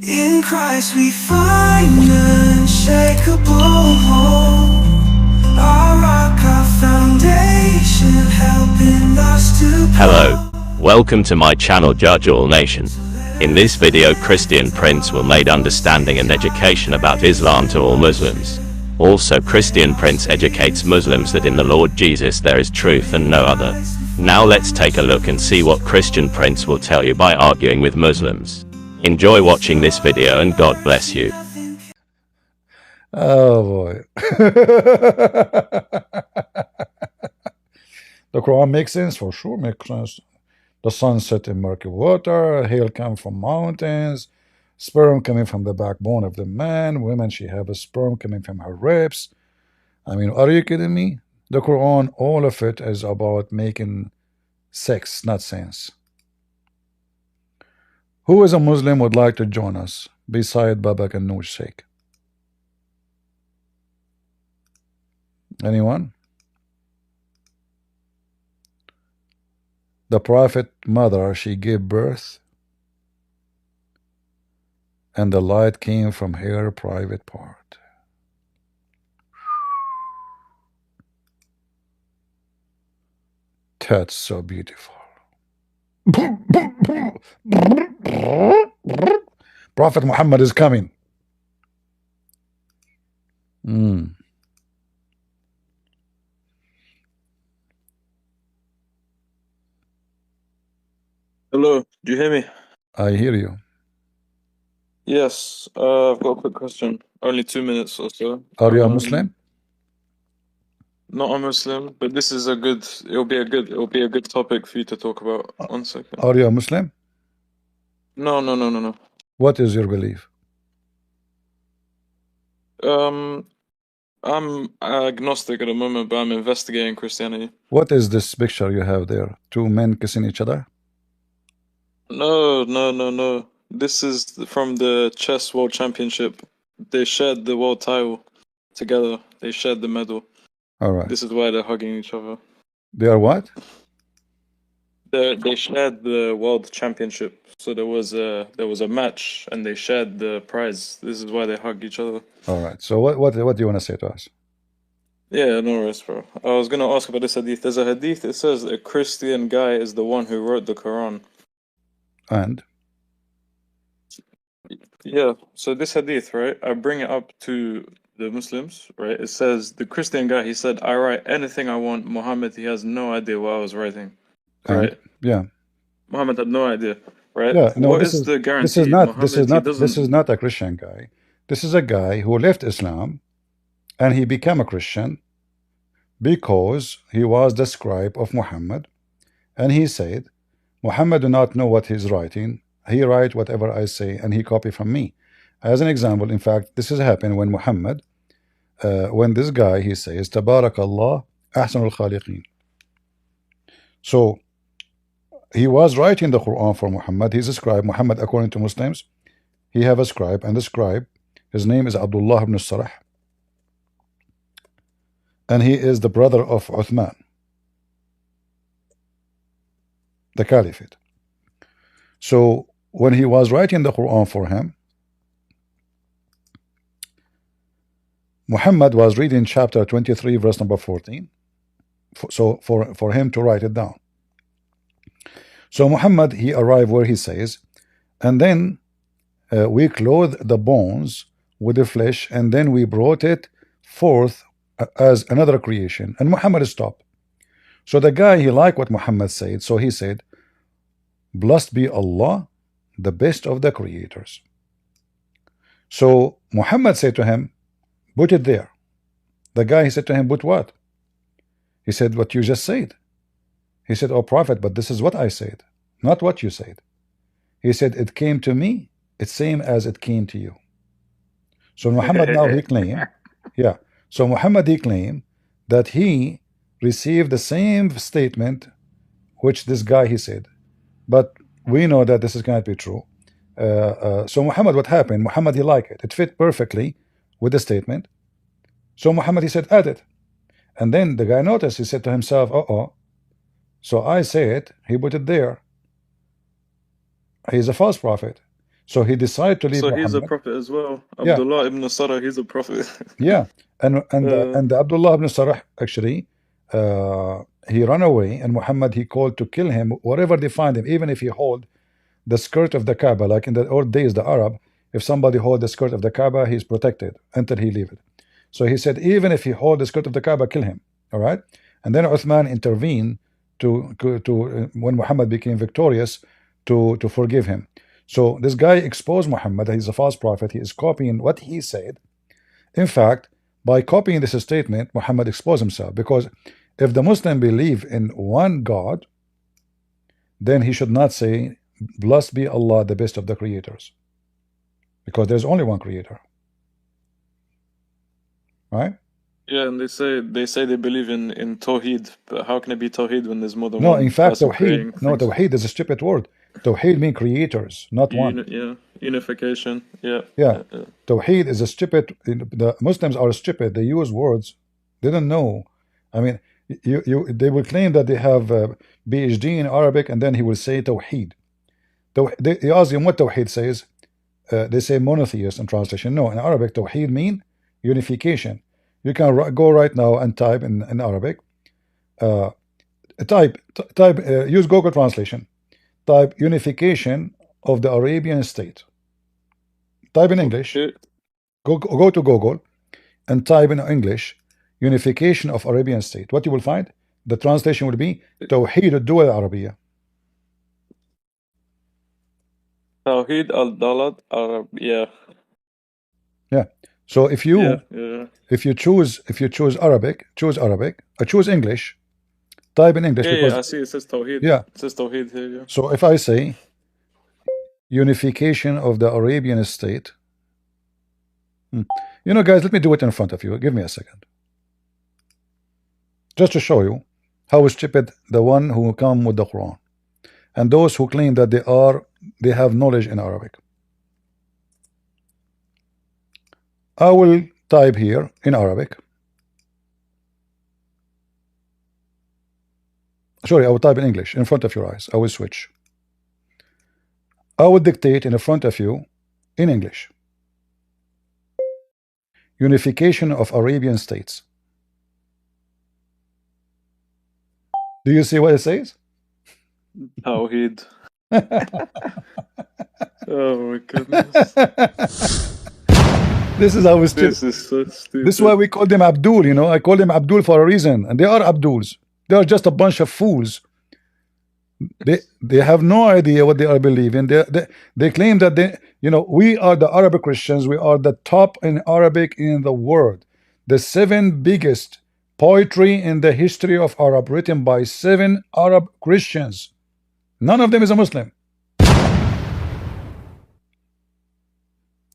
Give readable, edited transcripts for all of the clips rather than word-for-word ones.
In Christ we find unshakable hope. Our rock, our foundation, helping us to Hello, welcome to my channel Judge All Nation. In this video, Christian Prince will make understanding and education about Islam to all Muslims. Also, Christian Prince educates Muslims that in the Lord Jesus there is truth and no other. Now let's take a look and see what Christian Prince will tell you by arguing with Muslims. Enjoy watching this video and God bless you. Oh boy. The Quran makes sense, for sure makes sense. The sun set in murky water, hail come from mountains, sperm coming from the backbone of the man, women she have a sperm coming from her ribs. I mean, are you kidding me? The Quran, all of it is about making sex, not sense. Who is a Muslim would like to join us beside Babak and Noosh Sheikh? Anyone? The Prophet mother, she gave birth, and the light came from her private part. That's so beautiful. Prophet Muhammad is coming. Hello, do you hear me? I hear you. Yes, I've got a quick question. Only 2 minutes or so. Are you a Muslim? Not a Muslim, but this is it'll be a good topic for you to talk about. 1 second. Are you a Muslim? No. What is your belief? I'm agnostic at the moment, but I'm investigating Christianity. What is this picture you have there? Two men kissing each other? No. This is from the chess world championship. They shared the world title together. They shared the medal. All right. This is why they're hugging each other. They are what? They shared the world championship, so there was a match, and they shared the prize. This is why they hug each other. All right. So what do you want to say to us? Yeah, no worries, bro. I was gonna ask about this hadith. There's a hadith that says a Christian guy is the one who wrote the Quran. And Yeah, so this hadith, right? I bring it up to the Muslims, right? It says the Christian guy. He said, "I write anything I want." Muhammad, he has no idea what I was writing. Right? yeah. Muhammad had no idea, right? Yeah, no, What this is is the guarantee? this is not Muhammad, this is not a Christian guy. This is a guy who left Islam and he became a Christian because he was the scribe of Muhammad, and he said, Muhammad do not know what he's writing. He write whatever I say and he copy from me. As an example, in fact, this has happened when Muhammad, when this guy, he says, Tabarakallah ahsanul khaliqeen. So he was writing the Quran for Muhammad. He's a scribe. Muhammad, according to Muslims, he have a scribe, and the scribe, his name is Abdullah ibn Sarah, and he is the brother of Uthman, the caliphate. So when he was writing the Quran for him, Muhammad was reading chapter 23 verse number 14, so for him to write it down. So Muhammad, he arrived where he says, and then we clothed the bones with the flesh, and then we brought it forth as another creation. And Muhammad stopped. So the guy, he liked what Muhammad said, so he said, blessed be Allah, the best of the creators. So Muhammad said to him, put it there. The guy, he said to him, put what? He said, what you just said. He said, oh Prophet, but this is what I said, not what you said. He said, it came to me, it's same as it came to you. So Muhammad now he claimed, yeah. So Muhammad he claimed that he received the same statement which this guy he said, but we know that this is going to be true. So Muhammad, what happened? Muhammad he liked it. It fit perfectly with the statement. So Muhammad he said, add it. And then the guy noticed. He said to himself, uh-oh. So I say it. He put it there. He's a false prophet. So he decided to leave So he's a Muhammad. prophet as well. Yeah. Abdullah ibn Sarah, he's a prophet. Yeah, and Abdullah ibn Sarah actually, he ran away, and Muhammad he called to kill him wherever they find him, even if he hold the skirt of the Kaaba, like in the old days, the Arab, if somebody hold the skirt of the Kaaba, he's protected until he leave it. So he said, even if he hold the skirt of the Kaaba, kill him. All right, and then Uthman intervened to when Muhammad became victorious to forgive him. So this guy exposed Muhammad that he's a false prophet. He is copying what he said. In fact, by copying this statement, Muhammad exposed himself, because if the Muslim believe in one God, then he should not say, blessed be Allah, the best of the creators, because there's only one creator, right? Yeah, and they say they believe in Tawhid, but how can it be Tawhid when there's more than No, one in fact, person creating Tawhid, no, things? Tawhid is a stupid word. Tawhid means creators, not one. Yeah, unification. Yeah. Yeah, Tawhid is a stupid. The Muslims are stupid. They use words they don't know. I mean, they will claim that they have PhD in Arabic, and then he will say Tawhid. They ask him what Tawhid says. They say monotheist in translation. No, in Arabic, Tawhid mean unification. You can go right now and type in Arabic. Use Google translation. Type unification of the Arabian state. Type in English. Go to Google and type in English unification of Arabian state. What you will find? The translation will be Tawhid al-Duwal al-Arabiya. Tawhid al-Dalat Arab. Yeah. Yeah. So if you choose Arabic, choose English. Type in English. Yeah, I see it says Tawhid. Yeah. It says Tawhid here. Yeah. So if I say unification of the Arabian state, you know, guys, let me do it in front of you. Give me a second, just to show you how stupid the one who come with the Quran and those who claim that they have knowledge in Arabic. I will type here in Arabic. Sorry, I will type in English in front of your eyes. I will switch. I will dictate in front of you in English. Unification of Arabian states. Do you see what it says? Tawhid. Oh my goodness. This is how stupid. This is so stupid. This is why we call them Abdul, you know. I call them Abdul for a reason, and they are Abduls. They are just a bunch of fools. They have no idea what they are believing. They claim that we are the Arabic Christians. We are the top in Arabic in the world. The 7 biggest poetry in the history of Arab, written by 7 Arab Christians. None of them is a Muslim.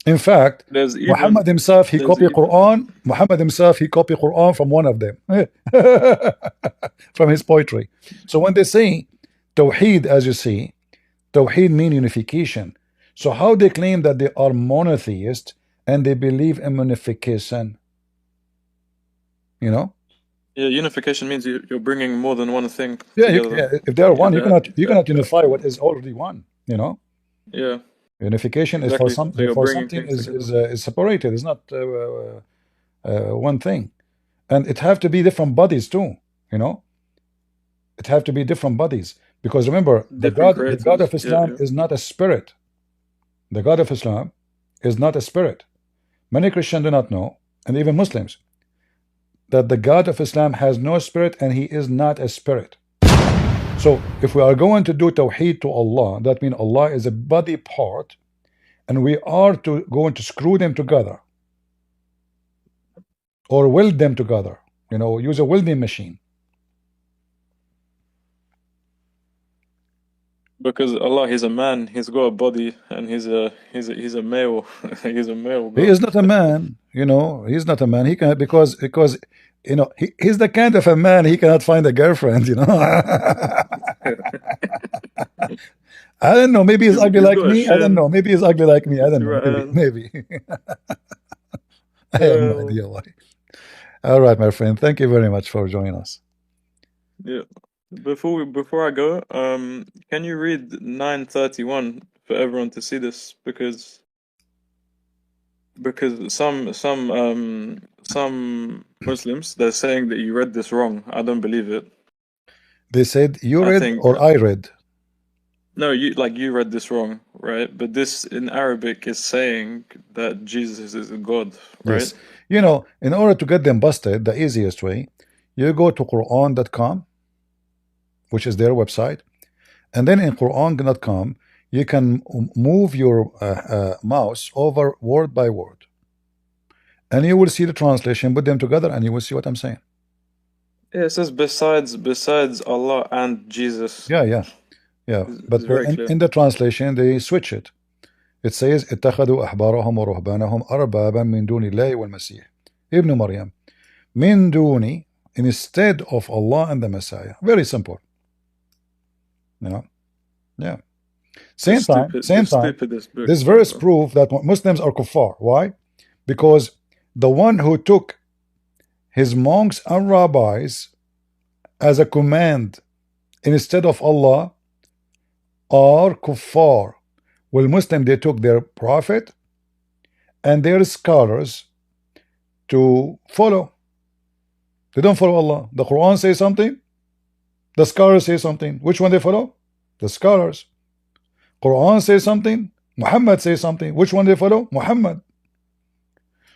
In fact, Muhammad himself, he copied Quran. Muhammad himself, he copied Quran from one of them, from his poetry. So when they say Tawheed, as you see, Tawheed means unification. So how they claim that they are monotheist and they believe in unification? You know? Yeah, unification means you're bringing more than one thing. Yeah, if they are one, you cannot unify what is already one. You know? Yeah. Unification is for something is separated. It's not one thing, and it have to be different bodies too. You know, it have to be different bodies, because remember, the God of Islam is not a spirit. The God of Islam is not a spirit. Many Christians do not know, and even Muslims, that the God of Islam has no spirit and he is not a spirit. So if we are going to do Tawheed to Allah, that means Allah is a body part, and we are going to screw them together or weld them together, you know, use a welding machine. Because Allah, he's a man, he's got a body, and he's a male. He's a male. Bro. He is not a man, you know. He's not a man. He can because you know, he's the kind of a man, he cannot find a girlfriend, you know. I don't know. Maybe he's ugly like me. I don't know. Maybe he's ugly like me. I don't know. Maybe. I have no idea why. All right, my friend. Thank you very much for joining us. Yeah. Before I go, can you read 931 for everyone to see this, because some Muslims, they're saying that you read this wrong. I don't believe it. They said you I read think or I read. no, you read this wrong, right? But this in Arabic is saying that Jesus is a God, right? Yes. You know, in order to get them busted, the easiest way, you go to Quran.com, which is their website, and then in Quran.com, you can move your mouse over word by word, and you will see the translation. Put them together, and you will see what I'm saying. Yeah, it says besides Allah and Jesus. Yeah, yeah, yeah. But It's very clear. in the translation, they switch it. It says اتخذوا أحبارهم ورهبانهم أربابا من دون الله والمسيح ابن مريم من دوني, instead of Allah and the Messiah. Very simple. You know? Yeah. Same time, Book, this verse proves that Muslims are kuffar. Why? Because the one who took his monks and rabbis as a command instead of Allah are kuffar. Well, Muslim, they took their prophet and their scholars to follow. They don't follow Allah. The Quran says something, the scholars say something. Which one they follow? The scholars. Quran says something, Muhammad says something. Which one they follow? Muhammad.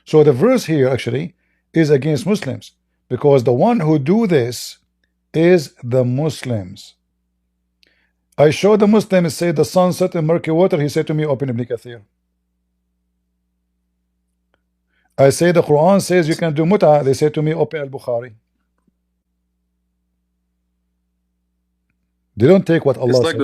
So the verse here actually is against Muslims, because the one who do this is the Muslims. I showed the Muslims say the sun set in murky water. He said to me, open Ibn Kathir. I say the Quran says you can do mut'ah. They say to me, open Al-Bukhari. They don't take what Allah It's like said.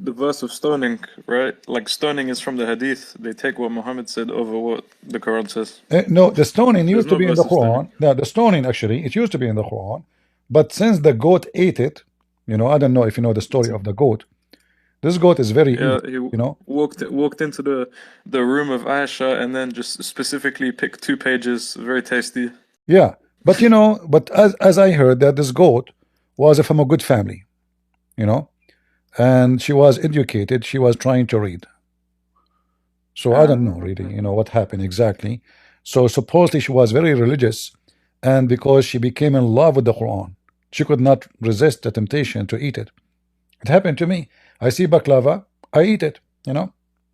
the verse of stoning, right? Like stoning is from the Hadith. They take what Muhammad said over what the Quran says. No, the stoning There's used to no be in verse the of stoning. Quran. No, the stoning actually, it used to be in the Quran. But since the goat ate it, you know, I don't know if you know the story of the goat. This goat is very Yeah, evil, he you know. walked into the room of Aisha and then just specifically picked 2 pages, very tasty. Yeah, but you know, but as I heard that this goat was from a good family, you know, and she was educated. She was trying to read. So I don't know really, you know, what happened exactly. So supposedly she was very religious, and because she became in love with the Quran, she could not resist the temptation to eat it. It happened to me. I see baklava, I eat it, you know.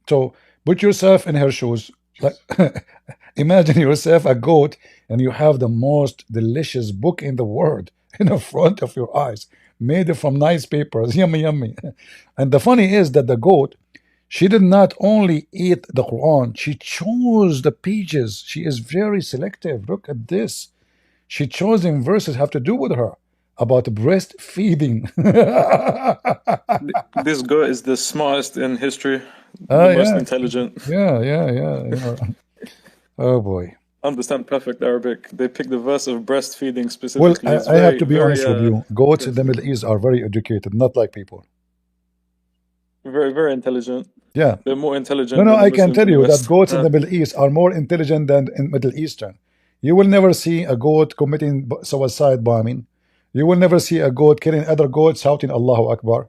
So put yourself in her shoes. Like imagine yourself a goat and you have the most delicious book in the world in the front of your eyes, made from nice papers, yummy, yummy. And the funny is that the goat, she did not only eat the Quran, she chose the pages. She is very selective. Look at this. She chose in verses have to do with her about breastfeeding. This guy is the smartest in history, the most intelligent. Yeah. Oh boy. Understand perfect Arabic. They pick the verse of breastfeeding Well, specifically. I have to be honest with you. Goats in the Middle East are very educated, not like people. Very, very intelligent. Yeah. They're more intelligent. No, than the I can Muslims tell in the you that West. goats in the Middle East are more intelligent than in Middle Eastern. You will never see a goat committing suicide bombing. You will never see a goat killing other goats shouting Allahu Akbar.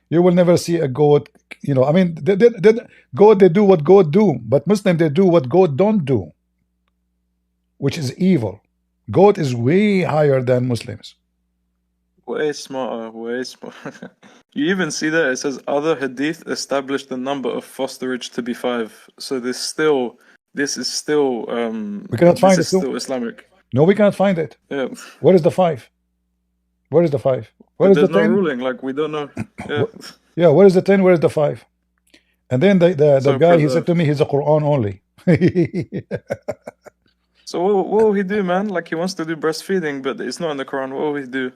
You will never see a goat, you know, I mean, goat, they do what goat do, but Muslim, they do what goat don't do, which is evil. Goat is way higher than Muslims. Way smarter, way smarter. You even see that it says other hadith established the number of fosterage to be 5. So this is still we cannot find it too. still Islamic. No, we cannot find it. Yeah. Where is the 5? Where is the 5? Where But is the there's no 10? ruling, like we don't know. Yeah. Yeah, where is the 10? Where is the 5? And then the So guy, he said preserved. to me, he's a Quran only. So what will he do, man? Like he wants to do breastfeeding, but it's not in the Quran. What will he do?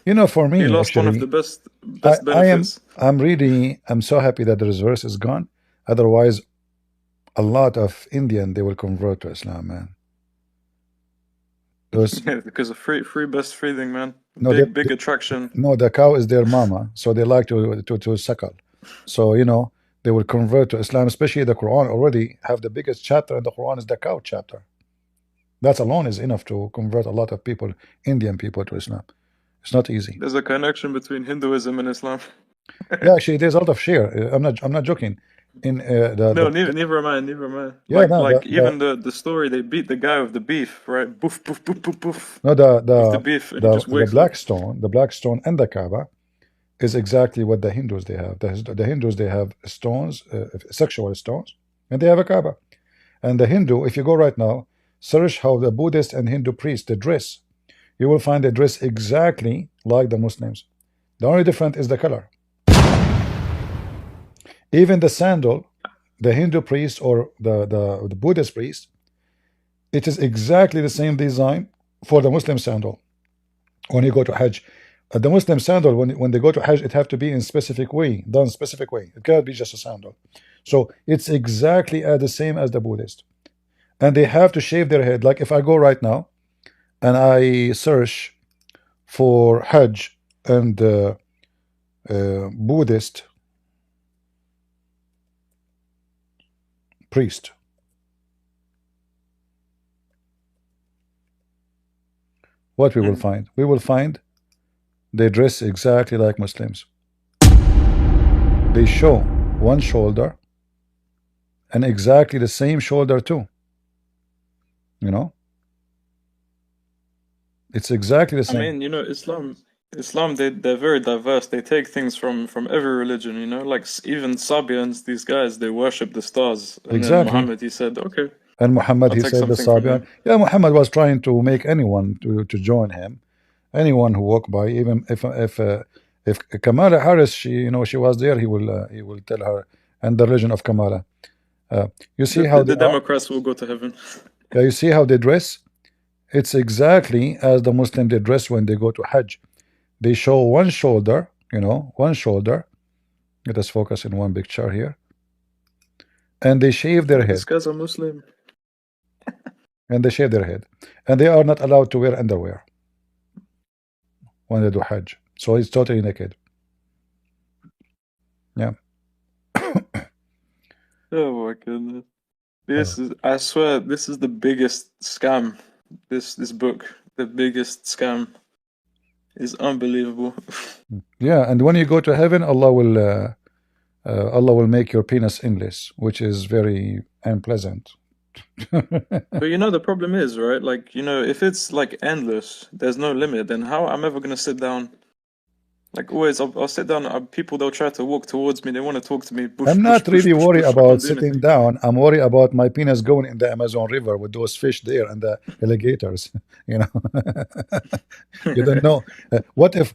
You know, for me, He lost actually, one of the best benefits. I'm so happy that the verse is gone. Otherwise, a lot of Indian, they will convert to Islam, man. Those, Yeah, because of free breastfeeding, man. No, Big attraction. no, the cow is their mama, so they like to suckle. So, you know, they will convert to Islam, especially the Quran already have the biggest chapter in the Quran is the cow chapter. That alone is enough to convert a lot of people, Indian people, to Islam. It's not easy. There's a connection between Hinduism and Islam. Yeah, actually, there's a lot of share. I'm not joking. In No, never mind, never mind. yeah, no, Like even the story, they beat the guy with the beef, right? Boof, boof, boof, boof, boof, no, with the beef, and he just wakes up. the black stone and the Kaaba is exactly what the Hindus they have. The Hindus they have stones, sexual stones, and they have a Kaaba. And the Hindu, if you go right now, search how the Buddhist and Hindu priests they dress. You will find they dress exactly like the Muslims. The only difference is the color. Even the sandal, the Hindu priest or the Buddhist priest, it is exactly the same design for the Muslim sandal. When you go to Hajj, the Muslim sandal, when they go to Hajj, it have to be in specific way, done specific way. It cannot be just a sandal. So it's exactly the same as the Buddhist. And they have to shave their head. Like if I go right now and I search for Hajj and Buddhist priest, what we will find? We will find they dress exactly like Muslims. They show one shoulder and exactly the same shoulder too. You know, it's exactly the I same. mean, you know, Islam, they're very diverse. They take things from every religion, you know, like even Sabians, these guys, they worship the stars. And then Exactly. Muhammad, he said, okay, And Muhammad, I'll he take said the something from Sabian. you. Yeah, Muhammad was trying to make anyone to join him, anyone who walked by, even if Kamala Harris, she was there, he will tell her, and the religion of Kamala. You see how they The are. Democrats will go to heaven. Yeah, you see how they dress. It's exactly as the Muslim they dress when they go to Hajj. They show one shoulder, one shoulder. Let us focus in one picture here, and they shave their head. These guys are Muslim. And they shave their head, and they are not allowed to wear underwear when they do Hajj. So it's totally naked. Yeah. Oh my goodness. I swear, this is the biggest scam. This book, the biggest scam, is unbelievable. Yeah, and when you go to heaven, Allah will make your penis endless, which is very unpleasant. But you know, the problem is, right? Like, you know, if it's like endless, there's no limit, then how I'm ever gonna sit down? Like always, I'll sit down. People they'll try to walk towards me. They want to talk to me. Push, I'm push, not push, really push, worried push. I about can't do sitting anything. down. I'm worried about my penis going in the Amazon River with those fish there and the alligators. You know, you don't know. What if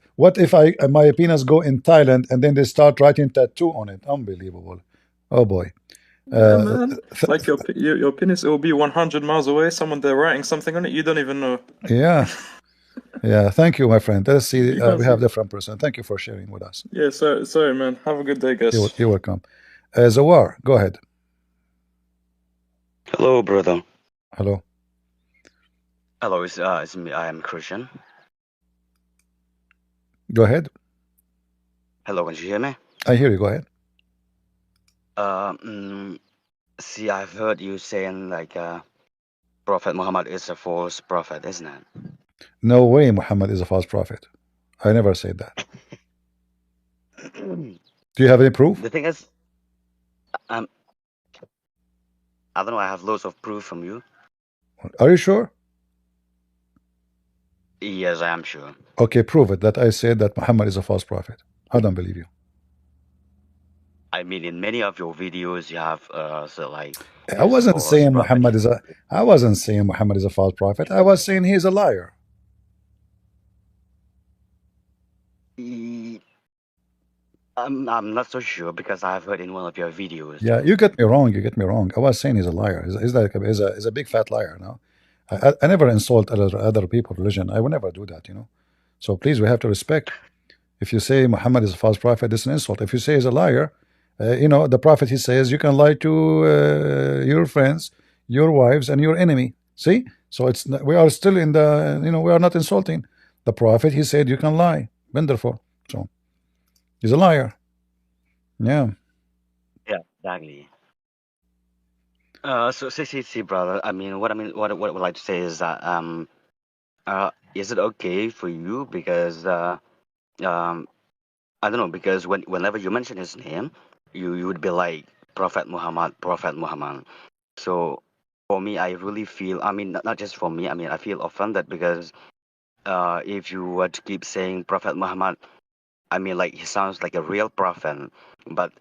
my penis go in Thailand and then they start writing tattoo on it? Unbelievable. Oh boy. Yeah, man. Like your penis, it will be 100 miles away. Someone they're writing something on it. You don't even know. Yeah. Yeah. Thank you, my friend. Let's see. You can't We see. have different person. Thank you for sharing with us. Yeah. Sorry, man. Have a good day, guys. You're welcome. Zawar, go ahead. Hello, brother. Hello. Hello, it's me. I am Christian. Go ahead. Hello, can you hear me? I hear you. Go ahead. See, I've heard you saying like Prophet Muhammad is a false prophet, isn't it? No way Muhammad is a false prophet. I never said that. Do you have any proof? The thing is, I don't know. I have loads of proof from you. Are you sure? Yes, I am sure. Okay, prove it that I said that Muhammad is a false prophet. I don't believe you. I mean, in many of your videos, you have like. I wasn't saying Muhammad is a. I wasn't saying Muhammad is a false prophet. I was saying he's a liar. I'm not so sure because I've heard in one of your videos. Yeah, you get me wrong. You get me wrong. I was saying he's a liar. He's a big fat liar. No, I never insult other people religion. I would never do that. So please, we have to respect. If you say Muhammad is a false prophet, it's an insult. If you say he's a liar, the prophet, he says you can lie to your friends, your wives, and your enemy. See, so we are still in the we are not insulting the prophet. He said you can lie. Wonderful. So he's a liar. Yeah. Yeah, exactly. So see, brother. I mean, what I would like to say is that is it okay for you because I don't know, because whenever you mention his name, you would be like Prophet Muhammad, Prophet Muhammad. So for me, I really feel, I mean, not just for me, I mean, I feel offended because if you were to keep saying Prophet Muhammad, I mean, like he sounds like a real prophet. But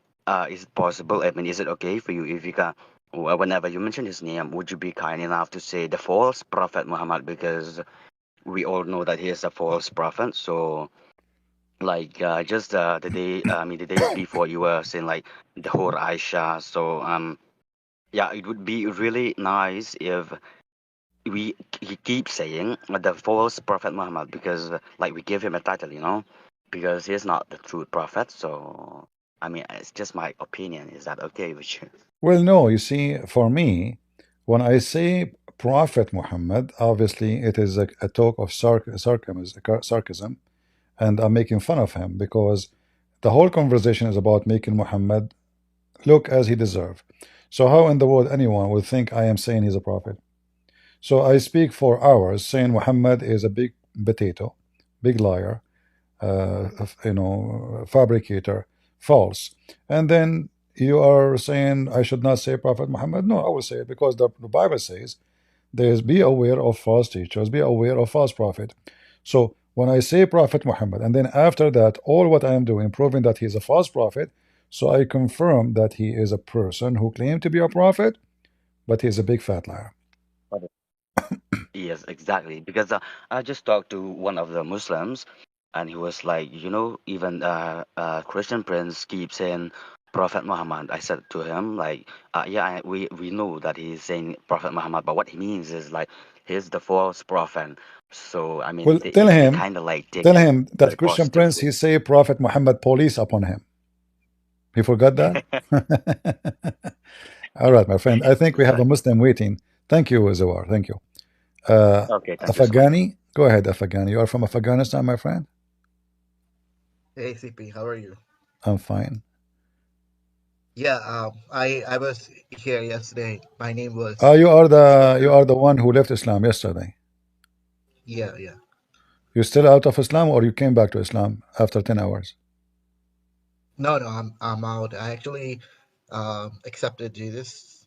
is it possible? I mean, is it okay for you if you can, whenever you mention his name, would you be kind enough to say the false Prophet Muhammad? Because we all know that he is a false prophet. So, like, just the day, I mean, the days before you were saying like the whole Aisha. So, yeah, it would be really nice if he keep saying the false prophet Muhammad, because like we give him a title, because he's not the true prophet. So I mean, it's just my opinion. Is that okay with you? Well, no, you see, for me, when I say Prophet Muhammad, obviously it is a talk of sarcasm, and I'm making fun of him because the whole conversation is about making Muhammad look as he deserves. So how in the world anyone would think I am saying he's a prophet? So I speak for hours saying Muhammad is a big potato, big liar, fabricator, false. And then you are saying I should not say Prophet Muhammad. No, I will say it because the Bible says there's be aware of false teachers, be aware of false prophet. So when I say Prophet Muhammad, and then after that, all what I am doing, proving that he is a false prophet, so I confirm that he is a person who claimed to be a prophet, but he is a big fat liar. Yes, exactly. Because I just talked to one of the Muslims, and he was like, even Christian Prince keeps saying Prophet Muhammad. I said to him, like, yeah, we know that he's saying Prophet Muhammad, but what he means is like he's the false prophet. So I Well, mean, they kind of like take tell it him very that Christian Prince, positively. he say Prophet Muhammad police upon him. He forgot that? All right, my friend. I think we have a Exactly. Muslim waiting. Thank you, Zawar. Thank you. Okay, thank you so much. Afghani, go ahead, Afghani. You are from Afghanistan, my friend? Hey CP, how are you? I'm fine. Yeah, I was here yesterday. My name was You are the Sir. one who left Islam yesterday. Yeah, yeah. You still out of Islam, or you came back to Islam after 10 hours? No, no, I'm out. I actually accepted Jesus,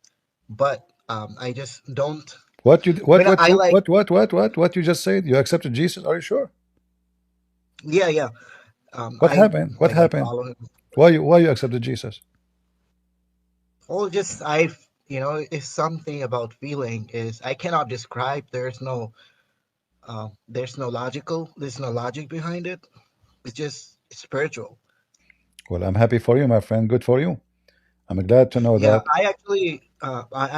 but I just don't. What you I mean, I like. what you just said? You accepted Jesus? Are you sure? Yeah, yeah. What happened? What I like happened? follow him. Why you accepted Jesus? Well, just it's something about feeling is I cannot describe. There's no logic behind it. It's just spiritual. Well, I'm happy for you, my friend. Good for you. I'm glad to know Yeah, that. I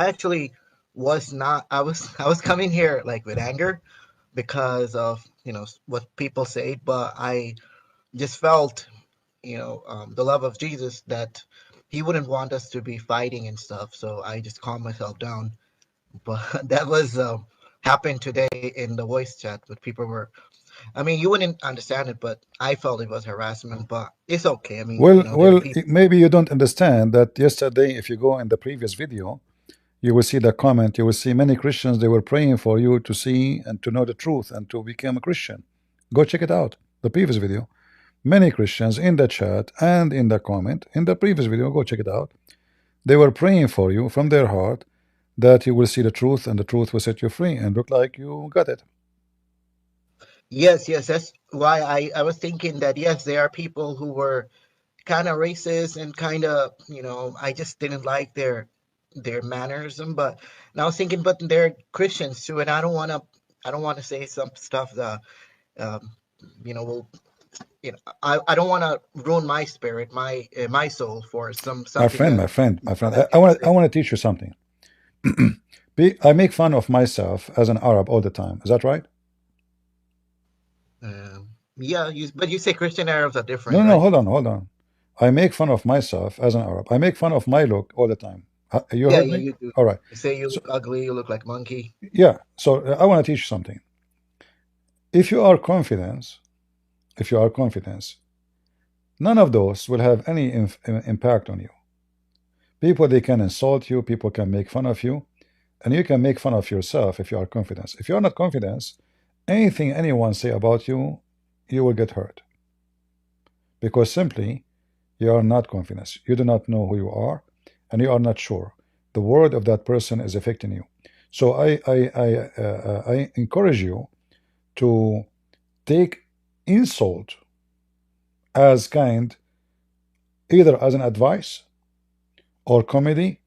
actually was not. I was coming here like with anger because of what people say, but I just felt the love of Jesus that he wouldn't want us to be fighting and stuff. So I just calmed myself down. But that was happened today in the voice chat. But people were. I mean, you wouldn't understand it, but I felt it was harassment. But it's okay. I mean, there are people. Maybe you don't understand that yesterday, if you go in the previous video, you will see the comment. You will see many Christians, they were praying for you to see and to know the truth and to become a Christian. Go check it out, the previous video. Many Christians in the chat and in the comment, in the previous video, go check it out. They were praying for you from their heart that you will see the truth and the truth will set you free, and look like you got it. Yes, yes, that's why I was thinking that yes, there are people who were kind of racist and kind of, I just didn't like their mannerism. But and I was thinking, but they're Christians too, and I don't want to say some stuff that um, will I don't want to ruin my spirit, my soul for My something friend, that my friend, my friend, other I people want say. I want to teach you something. I make fun of myself as an Arab all the time. Is that right? Yeah, but you say Christian Arabs are No, different, no, no. right? Hold on. I make fun of myself as an Arab. I make fun of my look all the time. You Yeah, heard yeah, me? you do. All right. You say you So look ugly, you look like monkey. yeah. So I want to teach you something. If you are confident, none of those will have any impact on you. People, they can insult you. People can make fun of you, and you can make fun of yourself if you are confident. If you are not confident, anything anyone say about you, you will get hurt. because simply you are not confident. You do not know who you are, and you are not sure. The word of that person is affecting you. So I encourage you to take insult as kind, either as an advice or comedy,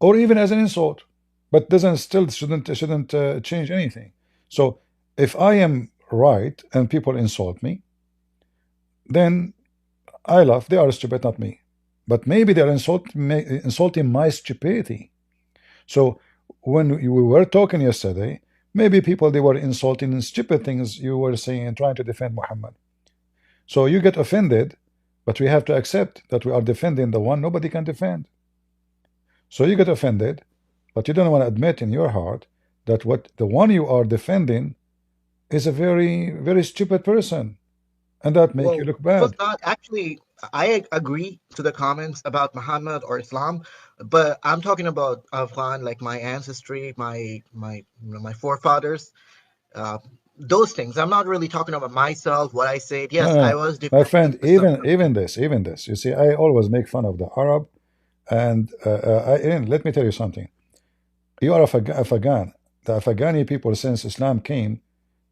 or even as an insult, but doesn't still shouldn't change anything. So if I am right and people insult me, then I laugh. They are stupid, not me. But maybe they're insulting my stupidity. So when we were talking yesterday, maybe people, they were insulting stupid things you were saying and trying to defend Muhammad. So you get offended, but we have to accept that we are defending the one nobody can defend. So you get offended, but you don't want to admit in your heart that what the one you are defending is a very stupid person, and that make you Well, look it was bad. not actually. I agree to the comments about Muhammad or Islam, but I'm talking about Afghan, like my ancestry, my forefathers, uh, those things. I'm not really talking about myself, what I said. No, Yes, no, I no. was My defending friend, some. even this, you see, I always make fun of the Arab, and and let me tell you something. You are Afghan. The Afghani people, since Islam came,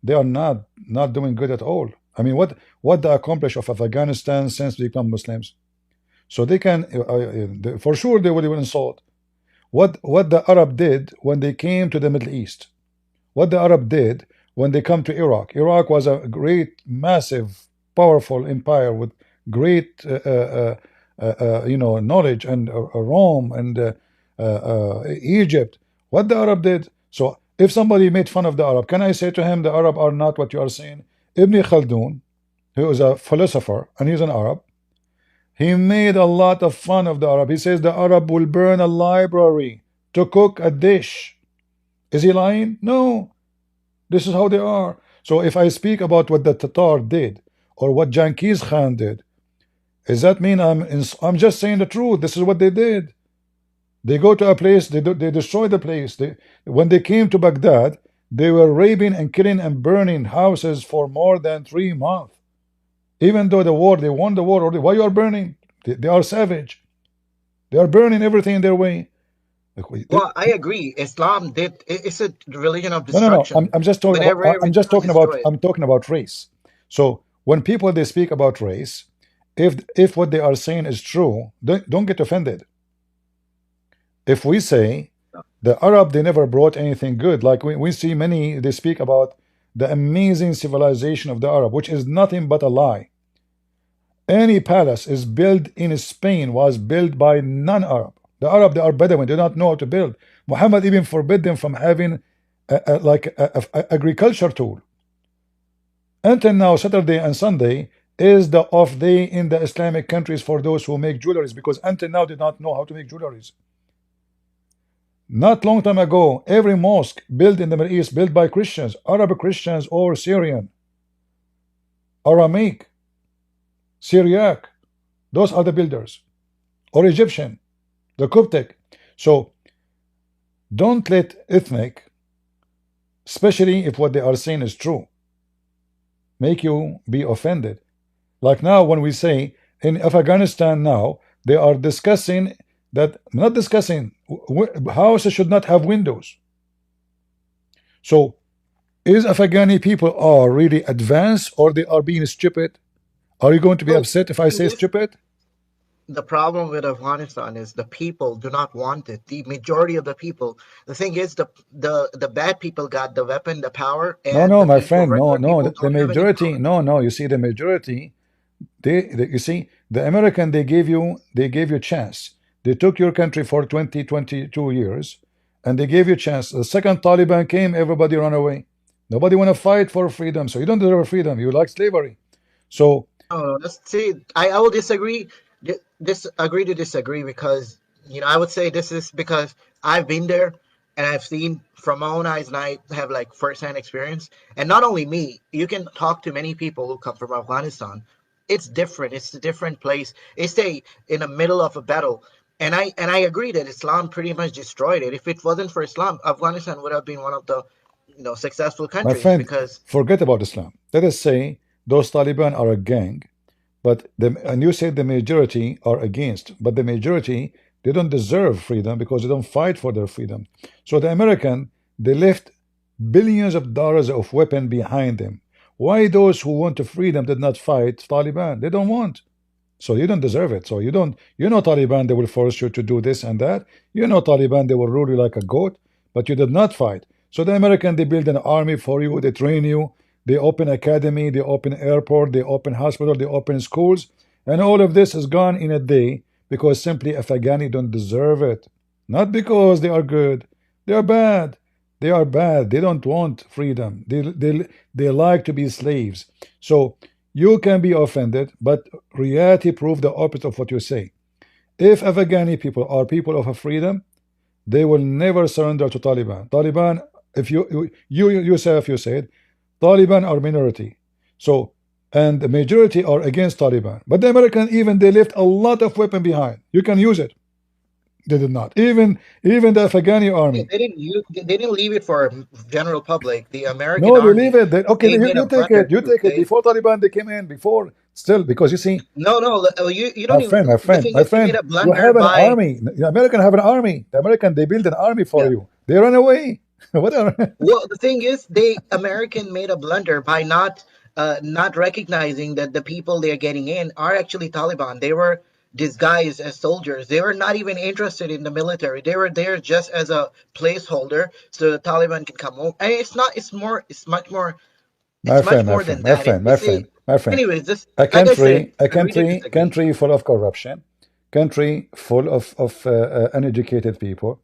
they are not doing good at all. I mean, what they accomplished of Afghanistan since they become Muslims? So they can, for sure, they will insult. What the Arab did when they came to the Middle East? What the Arab did when they come to Iraq? Iraq was a great, massive, powerful empire with great, knowledge, and Rome and Egypt. What the Arab did? So if somebody made fun of the Arab, can I say to him the Arab are not what you are saying? Ibn Khaldun, who is a philosopher and he's an Arab, he made a lot of fun of the Arab. He says the Arab will burn a library to cook a dish. Is he lying? No. This is how they are. So if I speak about what the Tatar did or what Genghis Khan did, does that mean I'm just saying the truth? This is what they did. They go to a place, they destroy the place. When they came to Baghdad, they were raping and killing and burning houses for more than 3 months. Even though they won the war already. Why you are burning? They are savage. They are burning everything in their way. Well, I agree. Islam did. It's a religion of No, no, no. destruction. I'm just talking about. Whenever everything I'm just was talking about. destroyed. I'm talking about race. So when people they speak about race, if what they are saying is true, don't get offended. If we say the Arab they never brought anything good, like we see many they speak about the amazing civilization of the Arab, which is nothing but a lie. Any palace is built in Spain was built by non-Arab. The Arab, they are Bedouin, they don't know how to build. Muhammad even forbid them from having a agriculture tool. Until now, Saturday and Sunday is the off day in the Islamic countries for those who make jewelries, because until now they don't know how to make jewelries. Not long time ago, every mosque built in the Middle East, built by Christians, Arab Christians or Syrian, Aramaic, Syriac, those are the builders, or Egyptian, the Coptic. So don't let ethnic, especially if what they are saying is true, make you be offended. Like now when we say in Afghanistan now, they are discussing that, not discussing, houses should not have windows. So is Afghani people are really advanced or they are being stupid? Are you going to be So upset if I say stupid? the problem with Afghanistan is the people do not want it. The majority of the people. The thing is, the bad people got the weapon, the power, No, and no, the my people, friend, no, regular no. people, The don't have any majority, power. no. You see, the majority, you see, the American, they gave you chance. They took your country for 22 years, and they gave you chance. The second Taliban came, everybody ran away. Nobody want to fight for freedom, so you don't deserve freedom. You like slavery. So No, let's see. I will disagree. Disagree to disagree because I would say this is because I've been there and I've seen from my own eyes and I have like first-hand experience. And not only me, you can talk to many people who come from Afghanistan. It's different. It's a different place. It's in the middle of a battle. And I agree that Islam pretty much destroyed it. If it wasn't for Islam, Afghanistan would have been one of the successful my countries friend, because forget about Islam. Let us say those Taliban are a gang, But and you said the majority are against, but the majority, they don't deserve freedom because they don't fight for their freedom. So the American, they left billions of dollars of weapon behind them. Why those who want to freedom did not fight Taliban? They don't want. So you don't deserve it. So you don't, you know, Taliban, they will force you to do this and that. You know, Taliban, they will rule you like a goat, but you did not fight. So the American, they build an army for you, they train you, they open academy, they open airport, they open hospital, they open schools, and all of this is gone in a day because simply Afghani don't deserve it. Not because they are good. They are bad. They are bad. They don't want freedom. They like to be slaves. So you can be offended, but reality proves the opposite of what you say. If Afghani people are people of a freedom, they will never surrender to Taliban. Taliban, if you yourself, you said, Taliban are minority. So, and the majority are against Taliban. But the American, even they left a lot of weapon behind. You can use it. They did not. Even the Afghani army. They didn't leave it for general public. The American No, they army, leave it. Okay, they made you a take blunder it. You too. take it. Before Taliban, they came in. Before, still, because you see, No, you my don't even. friend, my The friend, thing my is, they made friend, a you blunder have an by, army. The American have an army. The American, they build an army for yeah. you. They run away. What are Well, the thing is, American made a blunder by not recognizing that the people they're getting in are actually Taliban. They were disguised as soldiers. They were not even interested in the military. They were there just as a placeholder so the Taliban can come home. And it's not. It's more. It's much more. my It's much friend, my more than friend, my that. friend, my friend, my friend? Anyways, this, A like I said, country, a agree to country, disagree. country full of corruption, country full of uneducated people.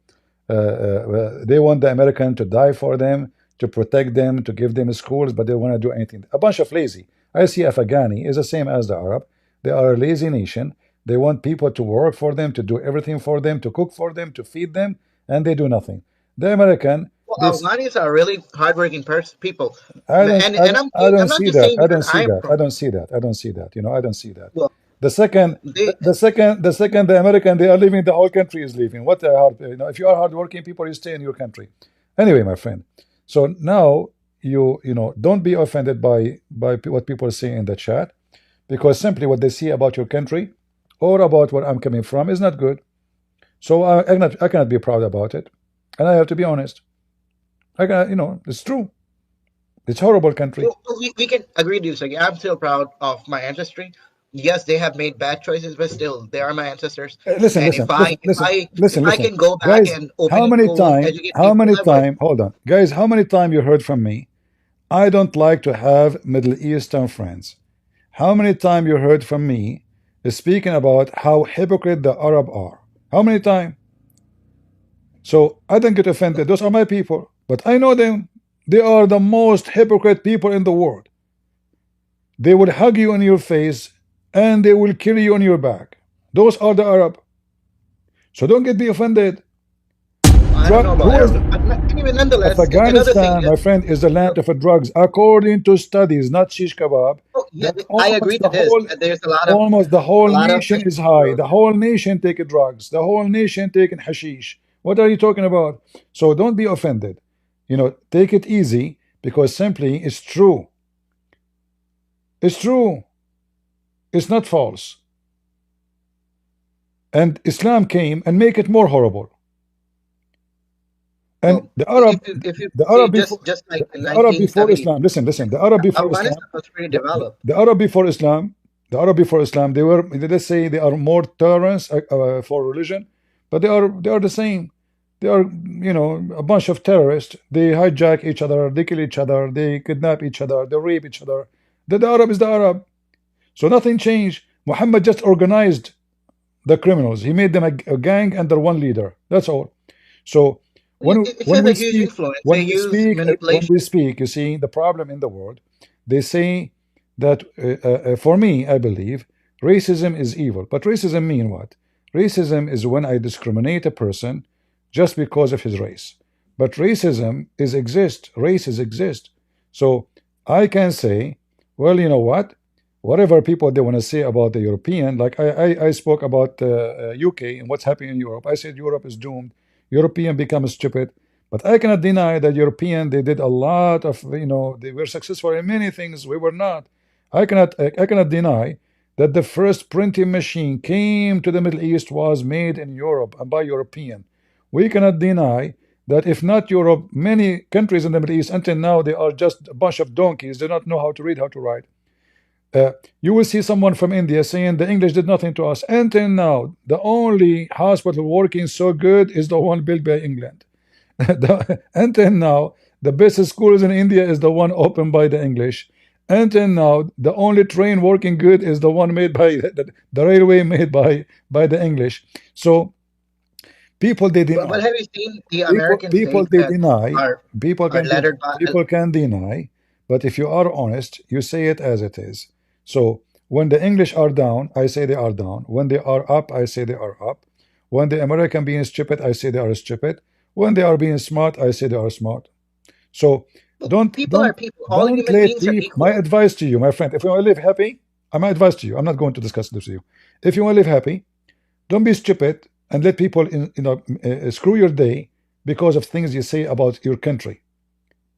They want the American to die for them, to protect them, to give them schools, but they want to do anything. A bunch of lazy. I see Afghani is the same as the Arab. They are a lazy nation. They want people to work for them, to do everything for them, to cook for them, to feed them, and they do nothing. The American, Well, this Afghanis are really hardworking people, I don't and I don't, I I'm don't not see just that. saying I don't because see I'm that. I from. don't see that. I don't see that. You know, I don't see that. Well, The second, they the second the American they are leaving, the whole country is leaving. What a hard, you know, if you are hardworking people, you stay in your country. Anyway, my friend. So now you know, don't be offended by what people say in the chat, because simply what they see about your country or about where I'm coming from is not good. So I cannot be proud about it, and I have to be honest. I can, you know, it's true. It's horrible country. we can agree to disagree. I'm still proud of my ancestry. Yes, they have made bad choices, but still, they are my ancestors. Listen, And listen, listen, listen, if listen, I listen, can go back guys. and open a school, educate How people, many I would. time? Hold on, guys. How many time you heard from me? I don't like to have Middle Eastern friends. How many time you heard from me speaking about how hypocrite the Arab are? How many time? So I don't get offended. Those are my people, but I know them. They are the most hypocrite people in the world. They will hug you in your face and they will kill you on your back. Those are the Arab. So don't get me offended. I don't know about Who is Arab, but anyway, nonetheless, another thing Afghanistan, is, my friend, is the land of drugs, according to studies, not shish kebab. oh, yeah, That I agree to this. That there's almost the a whole lot of nation fish is in the high. world. The whole nation taking drugs. The whole nation taking hashish. What are you talking about? So don't be offended. You know, take it easy, because simply it's true. It's true. It's not false. And Islam came and make it more horrible. And Well, if you the see Arab before, just like in the Arab before 1970, Islam. Listen. The Arab before Islam, Afghanistan was pretty developed. the Arab before Islam, they were, let's say, they are more tolerant for religion, but they are the same. They are, you know, a bunch of terrorists. They hijack each other, they kill each other, they kidnap each other, they rape each other. The Arab is the Arab. So nothing changed. Muhammad just organized the criminals. He made them a gang under one leader. That's all. So It has a huge influence. They use when manipulation. we speak, you see the problem in the world. They say that for me, I believe racism is evil. But racism mean what? Racism is when I discriminate a person just because of his race. But racism is exist. Races exist. So I can say, well, you know what? Whatever people they want to say about the European, like I spoke about UK and what's happening in Europe. I said Europe is doomed. European become stupid. But I cannot deny that European they did a lot of, you know, they were successful in many things we were not. I cannot deny that the first printing machine came to the Middle East was made in Europe and by European. We cannot deny that if not Europe, many countries in the Middle East until now they are just a bunch of donkeys. They don't know how to read, how to write. You will see someone from India saying the English did nothing to us. Until now, the only hospital working so good is the one built by England. Until now, the best schools in India is the one opened by the English. Until now, the only train working good is the one made by the railway made by the English. So people they deny. But have you seen the American People states they that deny. People can lettered by? people can deny. But if you are honest, you say it as it is. So when the English are down, I say they are down. When they are up, I say they are up. When the American being stupid, I say they are stupid. When they are being smart, I say they are smart. So People are people. All don't human let beings are people. My equal. advice to you, my friend, if you want to live happy, my advice to you, I'm not going to discuss this with you. If you want to live happy, don't be stupid and let people screw your day because of things you say about your country.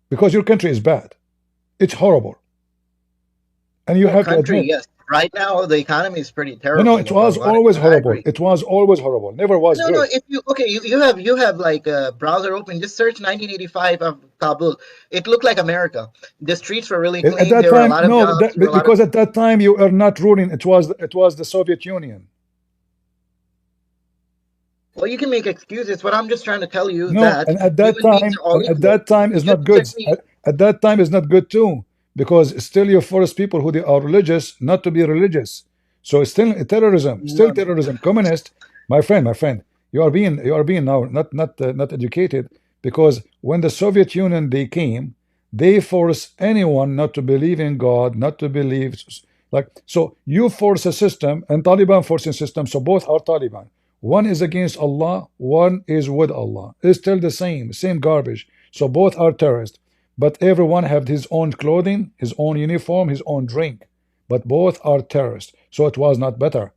Because your country is bad. It's horrible. And you have to admit. Yes. Right now, the economy is pretty terrible. No, it was always horrible. It was always horrible. Never was good. No. If you have like a browser open, just search 1985 of Kabul. It looked like America. The streets were really clean. At that there time, were a lot of no, jobs, because at that time you are not ruling. It was the Soviet Union. Well, you can make excuses, but I'm just trying to tell you No, that and at that time is not good. At that time is not good too, because still you force people who they are religious not to be religious. So it's still terrorism, terrorism. Communist, my friend, you are being now not educated, because when the Soviet Union they came, they force anyone not to believe in God, not to believe so you force a system and Taliban forcing system. So both are Taliban. One is against Allah, one is with Allah. It's still the same garbage. So both are terrorists. But everyone have his own clothing, his own uniform, his own drink. But both are terrorists. So it was not better.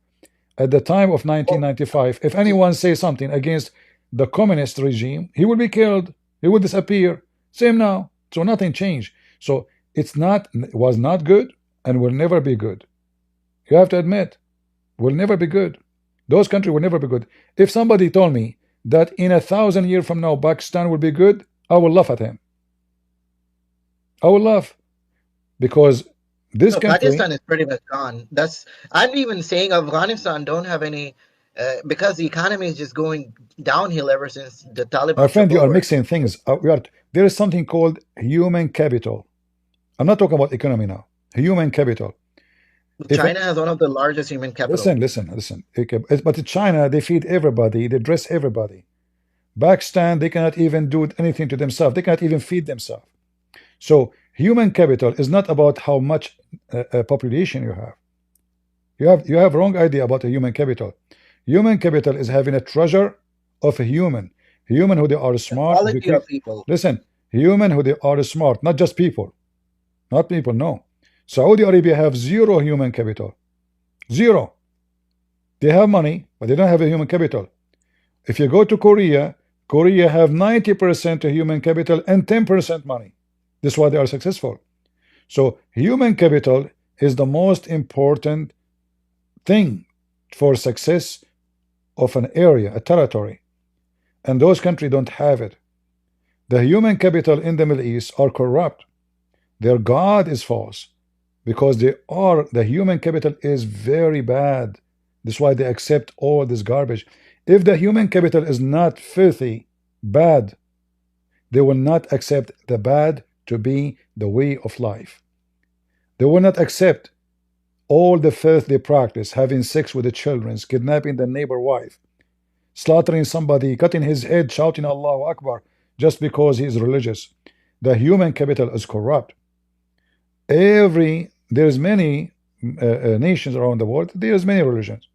At the time of 1995, if anyone says something against the communist regime, he will be killed. He will disappear. Same now. So nothing changed. So it was not good and will never be good. You have to admit, will never be good. Those countries will never be good. If somebody told me that in 1,000 years from now Pakistan will be good, I will laugh at him. I will laugh, because this country, Pakistan is pretty much gone. I'm even saying Afghanistan don't have any, because the economy is just going downhill ever since the Taliban. My friend, you are mixing things. There is something called human capital. I'm not talking about economy now. Human capital. China has one of the largest human capital. Listen. But in China, they feed everybody, they dress everybody. Pakistan, they cannot even do anything to themselves. They cannot even feed themselves. So human capital is not about how much population you have. You have wrong idea about a human capital. Human capital is having a treasure of a human who they are smart. Quality of people. Listen, human who they are smart, not just people. Not people, no. Saudi Arabia have zero human capital. Zero. They have money, but they don't have a human capital. If you go to Korea have 90% of human capital and 10% money. This is why they are successful. So human capital is the most important thing for success of an area, a territory. And those countries don't have it. The human capital in the Middle East are corrupt. Their God is false, because the human capital is very bad. That's why they accept all this garbage. If the human capital is not filthy, bad, they will not accept the bad to be the way of life. They will not accept all the filth they practice, having sex with the children, kidnapping the neighbor wife, slaughtering somebody, cutting his head, shouting Allahu Akbar just because he is religious. The human capital is corrupt. There's many nations around the world, there's many religions.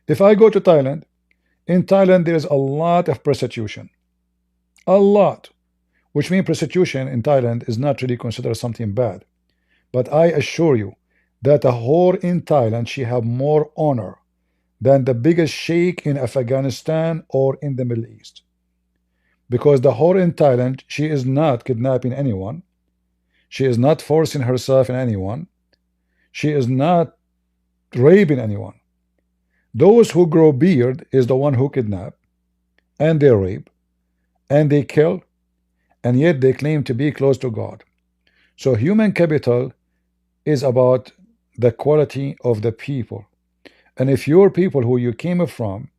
If I go to Thailand, in Thailand there's a lot of prostitution. A lot. Which means prostitution in Thailand is not really considered something bad. But I assure you that a whore in Thailand, she have more honor than the biggest sheikh in Afghanistan or in the Middle East. Because the whore in Thailand, she is not kidnapping anyone. She is not forcing herself in anyone. She is not raping anyone. Those who grow beard is the one who kidnap, and they rape, and they kill, and yet they claim to be close to God. So human capital is about the quality of the people. And if your people who you came from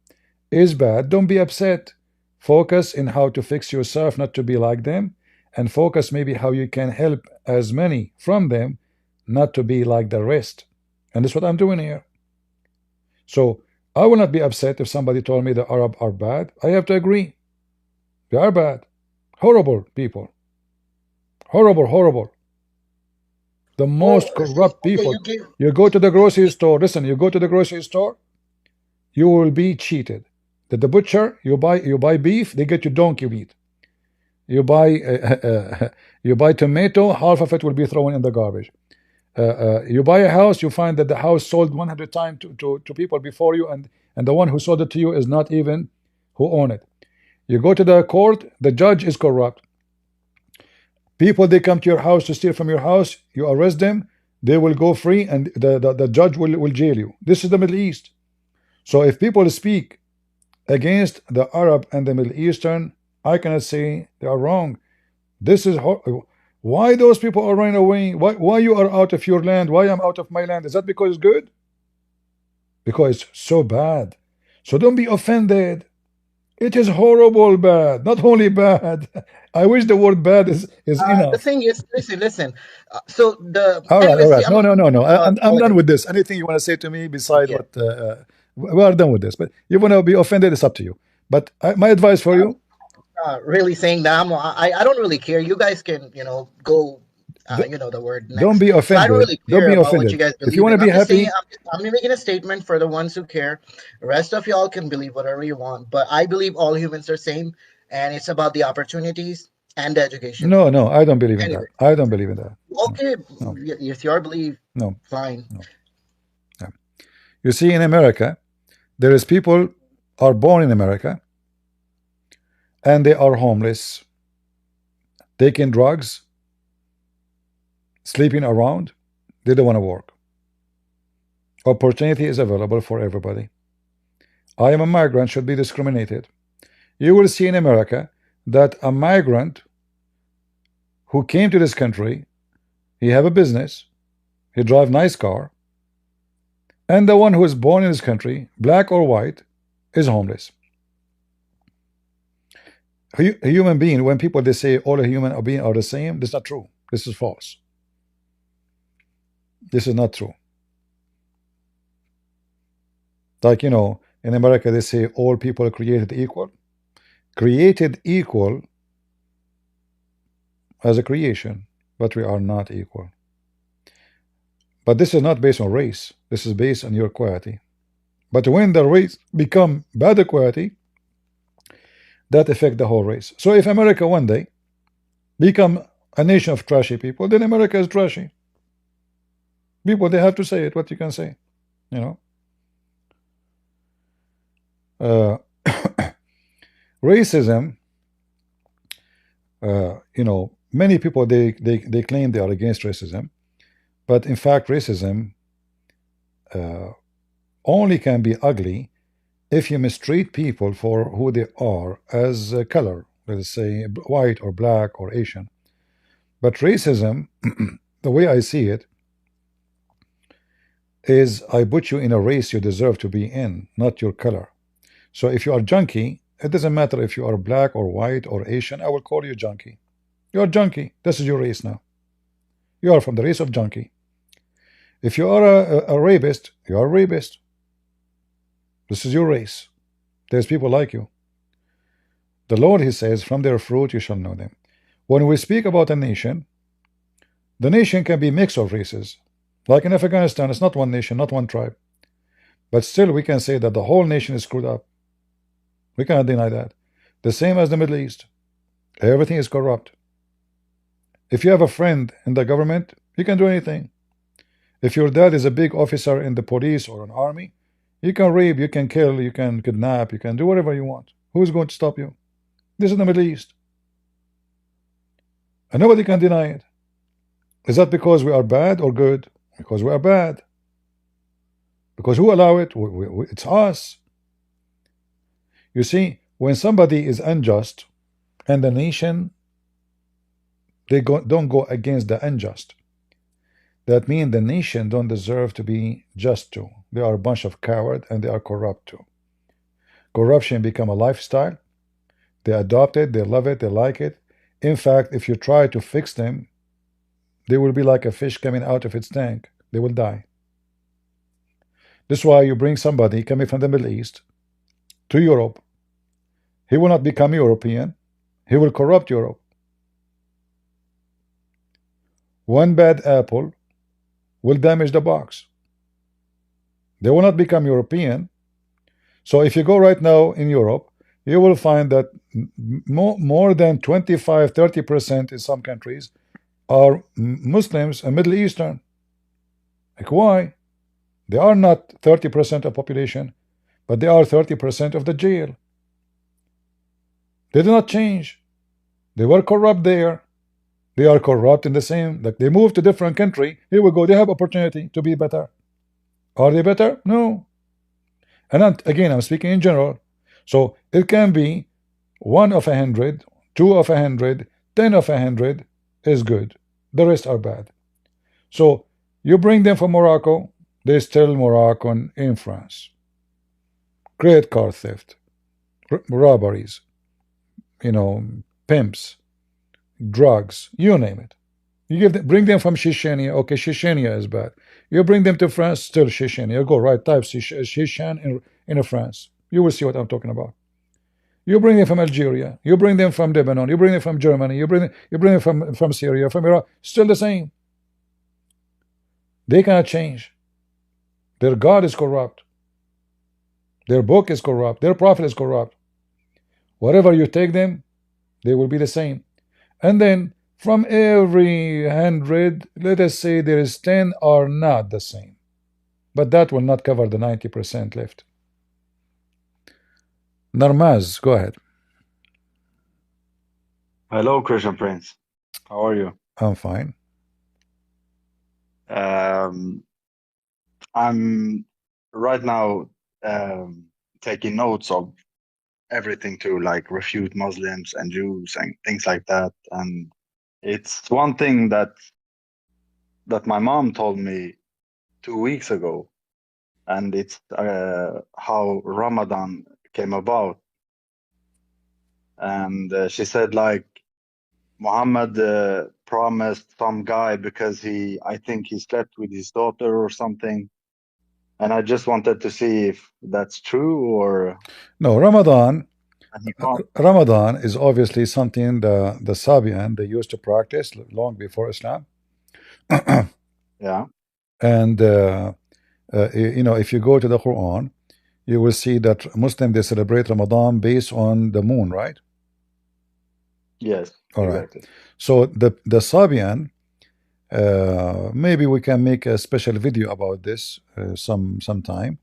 is bad, don't be upset. Focus in how to fix yourself not to be like them, and focus maybe how you can help as many from them not to be like the rest. And that's what I'm doing here. So I will not be upset if somebody told me the Arab are bad. I have to agree. They are bad. Horrible people. Horrible, horrible. The most corrupt Okay, people. you give. You go to the grocery store. Listen, you go to the grocery store, you will be cheated. At the butcher, you buy beef, they get you donkey meat. You buy you buy tomato, half of it will be thrown in the garbage. You buy a house, you find that the house sold 100 times to people before you, and the one who sold it to you is not even who own it. You go to the court, the judge is corrupt. People, they come to your house to steal from your house, you arrest them, they will go free, and the judge will jail you. This is the Middle East. So if people speak against the Arab and the Middle Eastern, I cannot say they are wrong. This is why those people are running away. Why you are out of your land? Why I'm out of my land? Is that because it's good? Because it's so bad. So don't be offended. It is horrible bad, not only bad. I wish the word bad is The enough. thing is, listen. So the All right, all anyways, right. I'm No, no, no, no. I'm done okay. with this. Anything you want to say to me beside Yeah. what we are done with this. But you want to be offended, it's up to you. But my advice for you, Really saying that I don't really care. You guys can go th- the word don't next. be So I don't offended. really Don't care be about what you offended. guys If you believe want to in. be I'm just saying happy, I'm making a statement for the ones who care. The rest of y'all can believe whatever you want, but I believe all humans are same, and it's about the opportunities and the education. no, no, I don't believe in that. Anyway, I don't believe in that. No, okay, no, it's your belief. no, Fine. no. Yeah. You see, in America, there is people are born in America and they are homeless, taking drugs, sleeping around. They don't want to work. Opportunity is available for everybody. I am a migrant, should be discriminated. You will see in America that a migrant who came to this country, he have a business, he drive nice car, and the one who is born in this country, black or white, is homeless. A human being, when people they say all human beings are the same, this is not true. This is false. This is not true. Like, in America they say all people are created equal. Created equal as a creation, but we are not equal. But this is not based on race. This is based on your quality. But when the race become bad quality, that affect the whole race. So if America one day become a nation of trashy people, then America is trashy. People, they have to say it, what you can say, racism, many people they claim they are against racism, but in fact racism only can be ugly if you mistreat people for who they are as a color, let's say white or black or Asian. But racism, the way I see it, is I put you in a race you deserve to be in, not your color. So if you are junkie, it doesn't matter if you are black or white or Asian, I will call you junkie. You are junkie. This is your race now. You are from the race of junkie. If you are a rapist, you are a rapist. This is your race. There's people like you. The Lord, he says, from their fruit you shall know them. When we speak about a nation, the nation can be mix of races. Like in Afghanistan, it's not one nation, not one tribe. But still we can say that the whole nation is screwed up. We cannot deny that. The same as the Middle East. Everything is corrupt. If you have a friend in the government, you can do anything. If your dad is a big officer in the police or an army, you can rape, you can kill, you can kidnap, you can do whatever you want. Who's going to stop you? This is the Middle East. And nobody can deny it. Is that because we are bad or good? Because we are bad. Because who allow it? It's us. You see, when somebody is unjust and the nation, they don't go against the unjust, that means the nation don't deserve to be just too. They are a bunch of cowards and they are corrupt too. Corruption become a lifestyle. They adopt it, they love it, they like it. In fact, if you try to fix them, they will be like a fish coming out of its tank. They will die. This is why you bring somebody coming from the Middle East to Europe. He will not become European. He will corrupt Europe. One bad apple will damage the box. They will not become European. So if you go right now in Europe, you will find that more than 25–30% in some countries are Muslims and Middle Eastern. Like, why? They are not 30% of population, but they are 30% of the jail. They do not change. They were corrupt there. They are corrupt in the same. Like, they move to different country. Here we go. They have opportunity to be better. Are they better? No. And again, I'm speaking in general. So it can be 1 of 100, 2 of 100, 10 of 100 is good. The rest are bad. So you bring them from Morocco, they still Moroccan in France. Credit card theft, robberies, pimps, drugs, you name it. You bring them from Chechnya. Okay, Chechnya is bad. You bring them to France, still Chechnya. You go right, type Chechen in France. You will see what I'm talking about. You bring them from Algeria. You bring them from Lebanon. You bring them from Germany. You bring them from Syria, from Iraq. Still the same. They cannot change. Their God is corrupt. Their book is corrupt. Their prophet is corrupt. Whatever you take them, they will be the same. And then from every 100, let us say there is 10 are not the same. But that will not cover the 90% left. Narmaz, go ahead. Hello, Christian Prince. How are you? I'm fine. I'm right now taking notes of everything to like refute Muslims and Jews and things like that. And it's one thing that my mom told me 2 weeks ago, and it's how Ramadan came about. And she said, like, Muhammad promised some guy because I think he slept with his daughter or something. And I just wanted to see if that's true or no. Ramadan is obviously something the Sabian they used to practice long before Islam. Yeah. And if you go to the Quran, you will see that Muslims they celebrate Ramadan based on the moon, right? Yes. All exactly. right. So the Sabian, maybe we can make a special video about this sometime.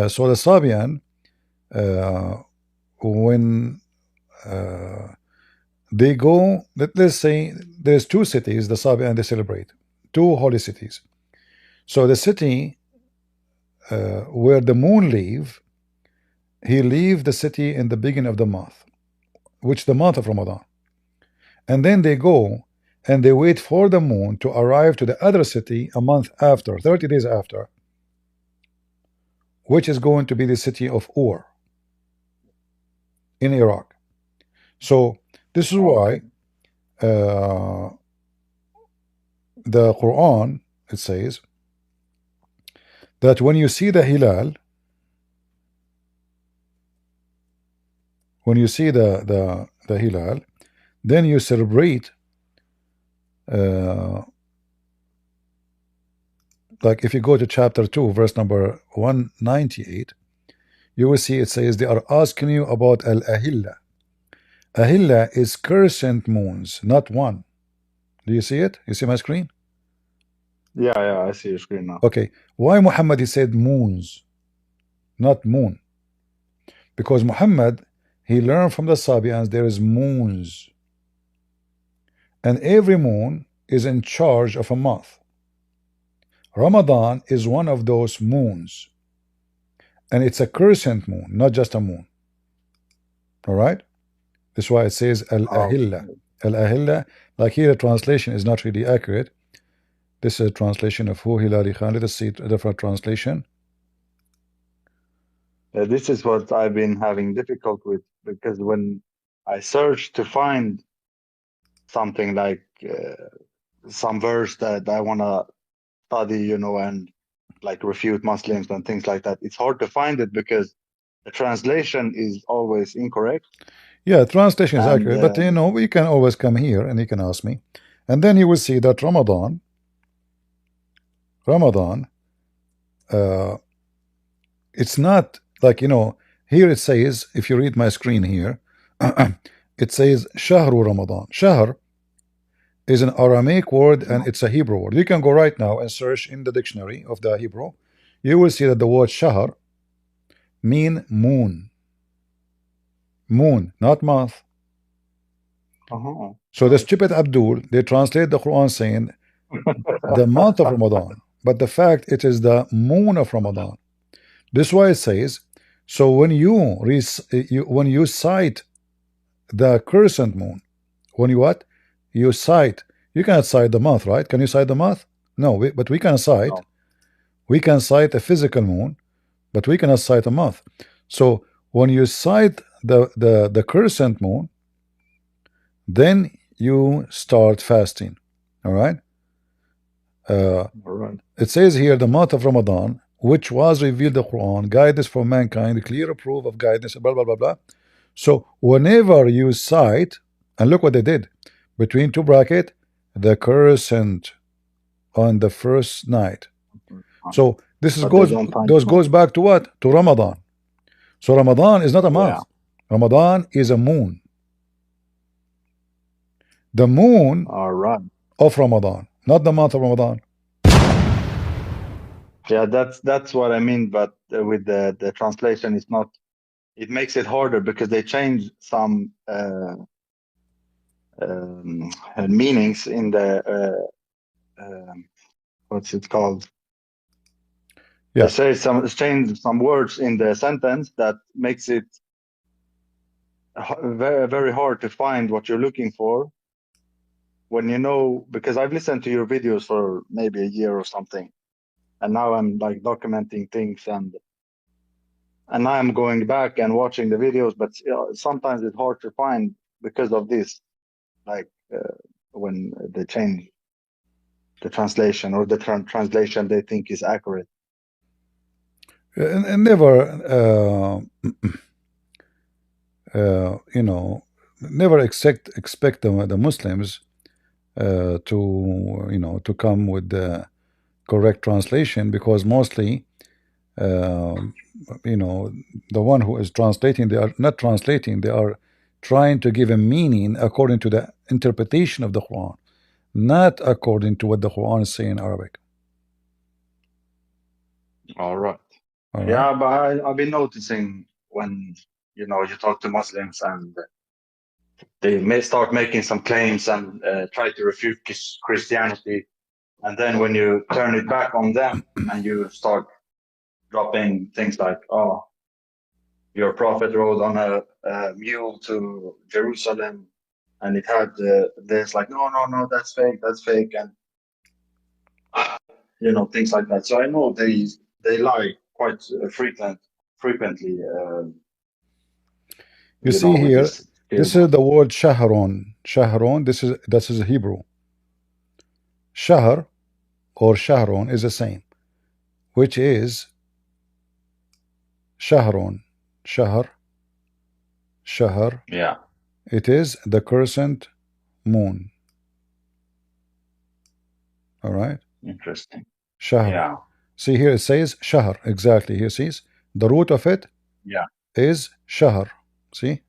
So the Sabian, when they go, let's say there's 2 cities the Sabian they celebrate, 2 holy cities. So the city where the moon he leave the city in the beginning of the month, which the month of Ramadan, and then they go and they wait for the moon to arrive to the other city a month after, 30 days after, which is going to be the city of Ur in Iraq. So this is why the Quran, it says that when you see the hilal, when you see the hilal, then you celebrate like if you go to chapter 2 verse number 198, you will see it says they are asking you about al-ahilla. Ahilla is crescent moons, not one. Do you see it? You see my screen? Yeah, I see your screen now. Okay, why Muhammad he said moons, not moon? Because Muhammad he learned from the Sabians there is moons, and every moon is in charge of a month. Ramadan is one of those moons, and it's a crescent moon, not just a moon. All right, that's why it says al-ahilla. Al-ahilla, like here the translation is not really accurate. This is a translation of who Hilali Khan. Let us see a different translation. This is what I've been having difficult with, because when I search to find something like some verse that I want to study, you know, and like refute Muslims and things like that, it's hard to find it because the translation is always incorrect. Yeah, translation is accurate, but you know, you can always come here and you can ask me, and then you will see that Ramadan, it's not like, you know, here it says, if you read my screen here, it says Shahru Ramadan. Shahr is an Aramaic word and it's a Hebrew word. You can go right now and search in the dictionary of the Hebrew. You will see that the word Shahr mean moon. Moon, not month. So the stupid Abdul, they translate the Quran saying the month of Ramadan, but the fact it is the moon of Ramadan. This is why it says, so when you cite the crescent moon, when you what? You cite, you cannot cite the month, right? Can you cite the month? No, but we can cite. No. We can cite a physical moon, but we cannot cite a month. So when you cite the crescent moon, then you start fasting. All right. It says here the month of Ramadan, which was revealed the Quran, guidance for mankind, clear proof of guidance, blah blah blah blah. So whenever you cite, and look what they did, between two bracket, the crescent on the first night. So this is goes back to what? To Ramadan. So Ramadan is not a month. Yeah. Ramadan is a moon. The moon of Ramadan, not the month of Ramadan. Yeah, that's what I mean. But with the translation, it's not. It makes it harder because they change some meanings in the what's it called? Yeah. They say change some words in the sentence that makes it very, very hard to find what you're looking for. When you know, because I've listened to your videos for maybe a year or something, and now I'm like documenting things, and now I'm going back and watching the videos, but sometimes it's hard to find because of this, like when they change the translation or the translation they think is accurate. And never, you know, never expect the Muslims to, you know, to come with the correct translation, because mostly, you know, the one who is translating, they are not translating, they are trying to give a meaning according to the interpretation of the Quran, not according to what the Quran is saying in Arabic. All right. Yeah, but I've been noticing when, you know, you talk to Muslims and they may start making some claims and try to refute Christianity, and then when you turn it back on them and you start dropping things like, oh, your prophet rode on a mule to Jerusalem and it had this, like, no, that's fake, and you know, things like that. So I know they lie quite frequently. You see know, here, this is the word Shahron. Shahron, this is Hebrew. Shahr or Shahron is the same, which is Shahron. Shahr. Yeah. It is the crescent moon. All right. Interesting. Shahr. Yeah. See here it says Shahr. Exactly. Here sees the root of it. Yeah. Is Shahr. See.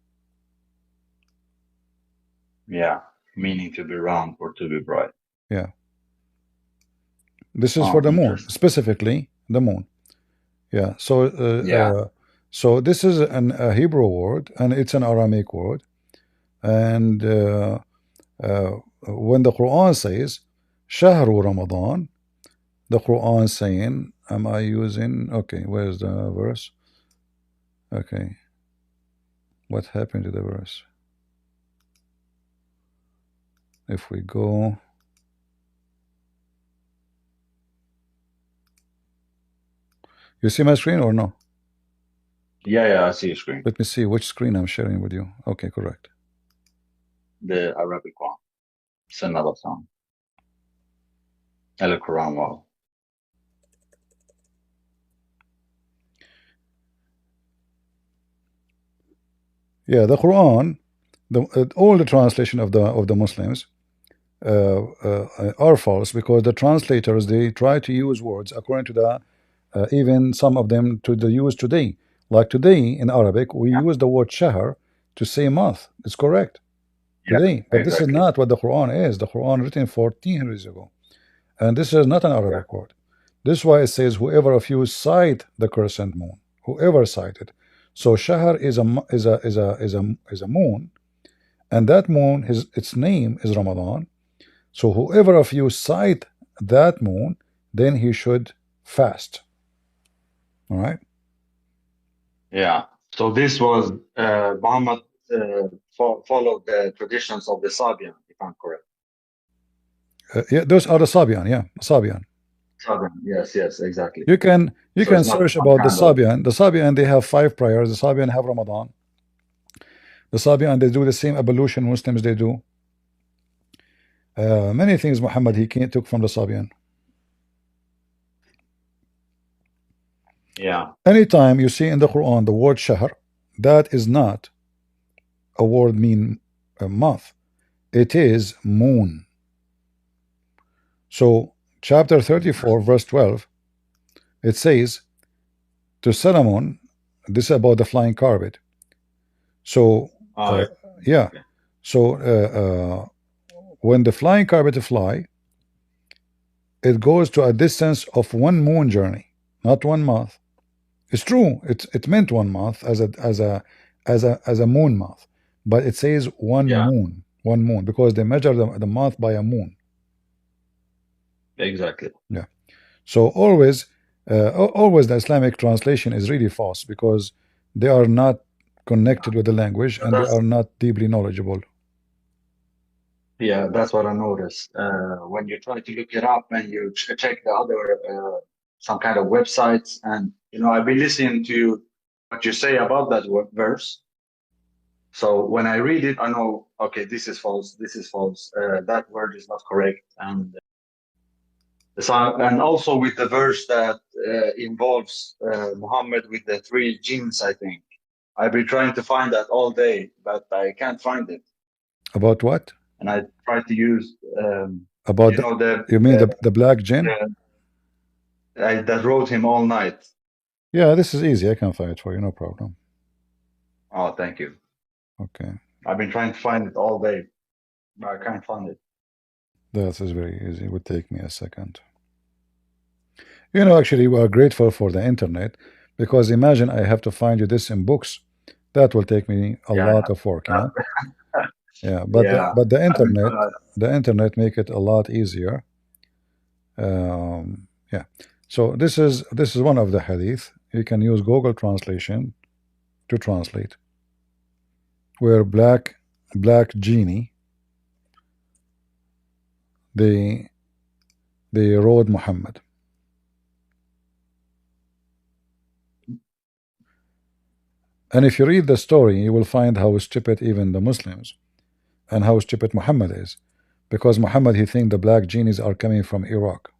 Yeah. Meaning to be round or to be bright. Yeah. This is for the moon, specifically the moon. Yeah. So so this is a Hebrew word and it's an Aramaic word, and when the Quran says Shahru Ramadan, the Quran saying, am I using, okay, where's the verse? Okay, what happened to the verse? If we go, you see my screen or no? Yeah, I see your screen. Let me see which screen I'm sharing with you. Okay, correct. The Arabic one. It's another song. Al Quran wow. Yeah, the Quran, all the translation of the Muslims are false, because the translators, they try to use words according to the even some of them to the use today. Like today in Arabic, we use the word shahr to say month. It's correct today, but this is not what the Quran is. The Quran written 1400 years ago, and this is not an Arabic word. This is why it says, whoever of you sight the crescent moon, whoever sighted. So shahr is a moon, and that moon, its name is Ramadan. So whoever of you sight that moon, then he should fast. All right. Yeah. So this was Muhammad followed the traditions of the Sabian, if I'm correct. Yeah, those are the Sabian. Yeah, Sabian. Sabian. Yes, exactly. You can So it's not search some about the kind of- Sabian. The Sabian, they have 5 prayers. The Sabian have Ramadan. The Sabian, they do the same ablution Muslims they do. Many things Muhammad he took from the Sabian. Yeah. Anytime you see in the Quran the word shahr, that is not a word mean month. It is moon. So chapter 34 verse 12, it says to Solomon, this is about the flying carpet. So yeah, so when the flying carpet fly, it goes to a distance of 1 moon journey, not 1 month. It's true, it meant 1 month as a moon month, but it says one moon, because they measure the month by a moon. Exactly. Yeah. So always the Islamic translation is really false, because they are not connected with the language, and they are not deeply knowledgeable. Yeah, that's what I noticed. When you try to look it up and you check the other some kind of websites, and I've been listening to what you say about that verse. So when I read it, I know, okay, this is false. This is false. That word is not correct. And also with the verse that involves Muhammad with the 3 jinns, I think. I've been trying to find that all day, but I can't find it. About what? And I try to use about you mean the black jinn that wrote him all night. Yeah, this is easy. I can find it for you, no problem. Oh, thank you. Okay. I've been trying to find it all day, but I can't find it. That is very easy. It would take me a second. Actually, we are grateful for the internet, because imagine I have to find you this in books. That will take me a lot of work, Yeah, but the internet make it a lot easier. Yeah. So this is one of the hadith. You can use Google Translation to translate, where black genie, they rode Muhammad. And if you read the story, you will find how stupid even the Muslims, and how stupid Muhammad is, because Muhammad, he think the black genies are coming from Iraq.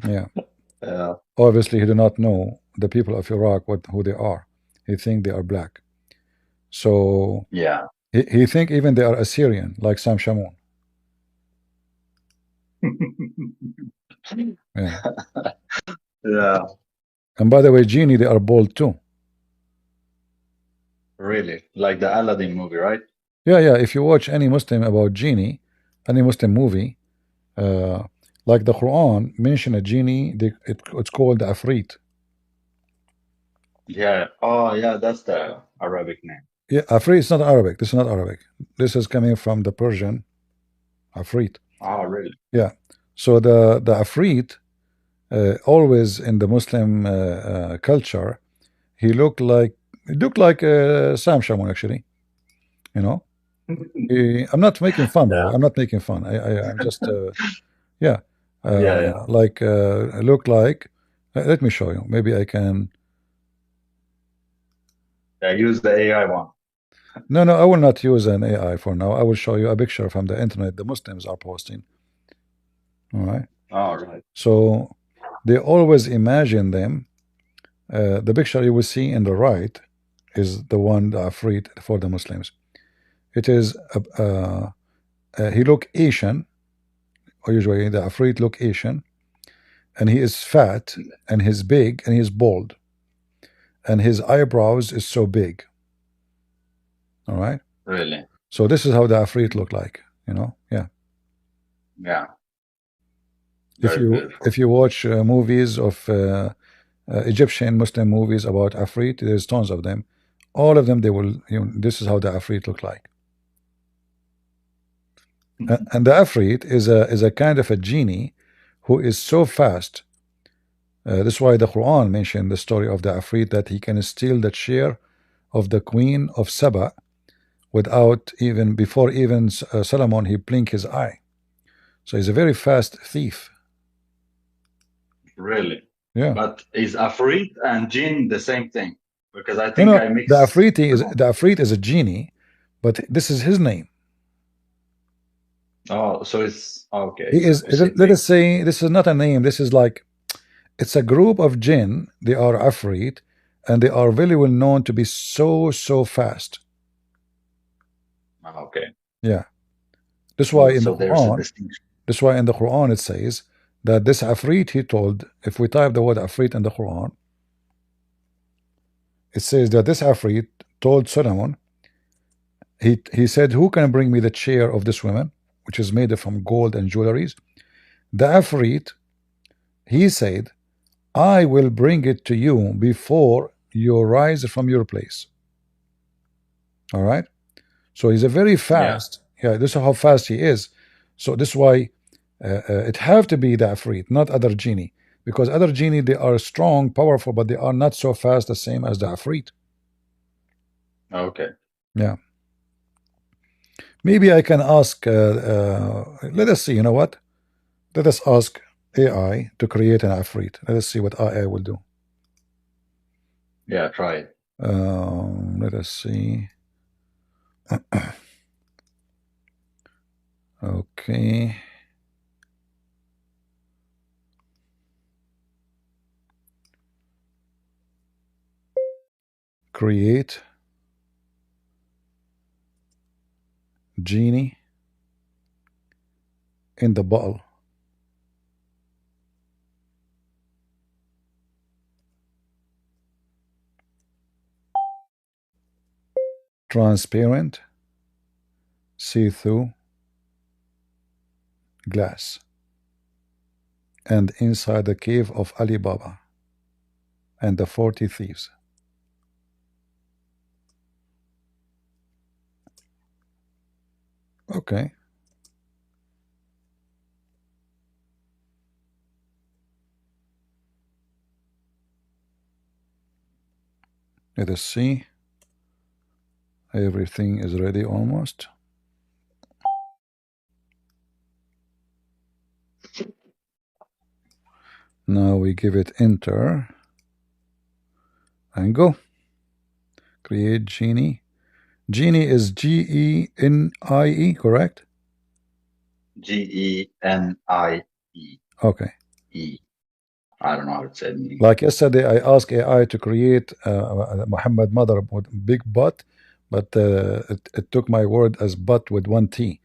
Yeah. Obviously, he do not know the people of Iraq who they are. He think they are black. So yeah, he think even they are Assyrian, like Sam Shamoun. Yeah. Yeah. And by the way, genie, they are bald too. Really? Like the Aladdin movie, right? Yeah. If you watch any Muslim about genie, any Muslim movie, like the Quran mention a genie, it's called the Afrit. Yeah. Oh, yeah. That's the Arabic name. Yeah, Afrit is not Arabic. This is not Arabic. This is coming from the Persian Afrit. Oh, really? Yeah. So the Afrit, always in the Muslim culture, he looked like Sam Shamoun actually. You know, I'm not making fun, by the way. I'm not making fun. I'm just yeah, Yeah. like look like. Let me show you. Maybe I can. Yeah, use the AI one. No, I will not use an AI for now. I will show you a picture from the internet the Muslims are posting. All right. All right. So they always imagine them. The picture you will see in the right is the one, the Afrit for the Muslims. It is he look Asian, or usually the Afrit look Asian, and he is fat, and he's big, and he's bald, and his eyebrows is so big. All right. Really? So this is how the Afrit look like. You know. Yeah. Yeah. If Very beautiful. you watch movies of Egyptian Muslim movies about Afrit, there's tons of them. All of them, they will. This is how the Afrit look like. And the Afrit is a kind of a genie who is so fast. That's why the Quran mentioned the story of the Afrit, that he can steal the chair of the queen of Saba without even, before even Solomon, he blink his eye. So he's a very fast thief. Really? Yeah. But is Afrit and Jinn the same thing? Because I think I mixed. The Afrit is a genie, but this is his name. Oh, so it's okay. He is. Let us say this is not a name. This is like, it's a group of jinn. They are Afrit, and they are very well known to be so fast. Okay. Yeah. That's why in the there's a Quran. distinction. That's why in the Quran it says that this Afrit, he told. If we type the word Afrit in the Quran, it says that this Afrit told Solomon. He said, "Who can bring me the chair of this woman, which is made from gold and jewelries?" The Afrit, he said, "I will bring it to you before you rise from your place." All right. So he's a very fast. Yeah, this is how fast he is. So this is why it have to be the Afrit, not other genie, because other genie, they are strong, powerful, but they are not so fast the same as the Afrit. Okay. Yeah. Maybe I can ask. Let us see. You know what? Let us ask AI to create an Afrit. Let us see what AI will do. Yeah, try it. Let us see. Okay. Create genie in the bottle. Transparent, see-through glass, and inside the cave of Ali Baba and the 40 thieves. Okay. Let us see. Everything is ready almost. Now we give it enter and go. Create genie. Genie is G-E-N-I-E, correct? G-E-N-I-E. Okay. E. I don't know how to say it. Like yesterday, I asked AI to create Muhammad mother with big butt, but it took my word as butt with one T.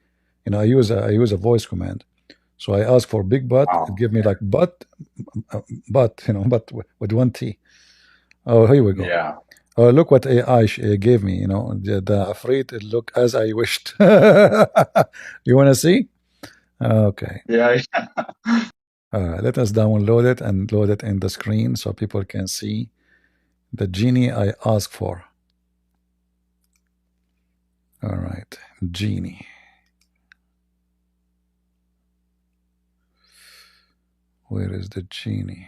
You know, I use a voice command. So I asked for big butt. It give me like butt, you know, but with one T. Oh, here we go. Yeah. Oh, look what AI gave me. You know, the Afrit, it look as I wished. You want to see? Okay. Yeah. Let us download it and load it in the screen so people can see the genie I asked for. All right, genie. Where is the genie?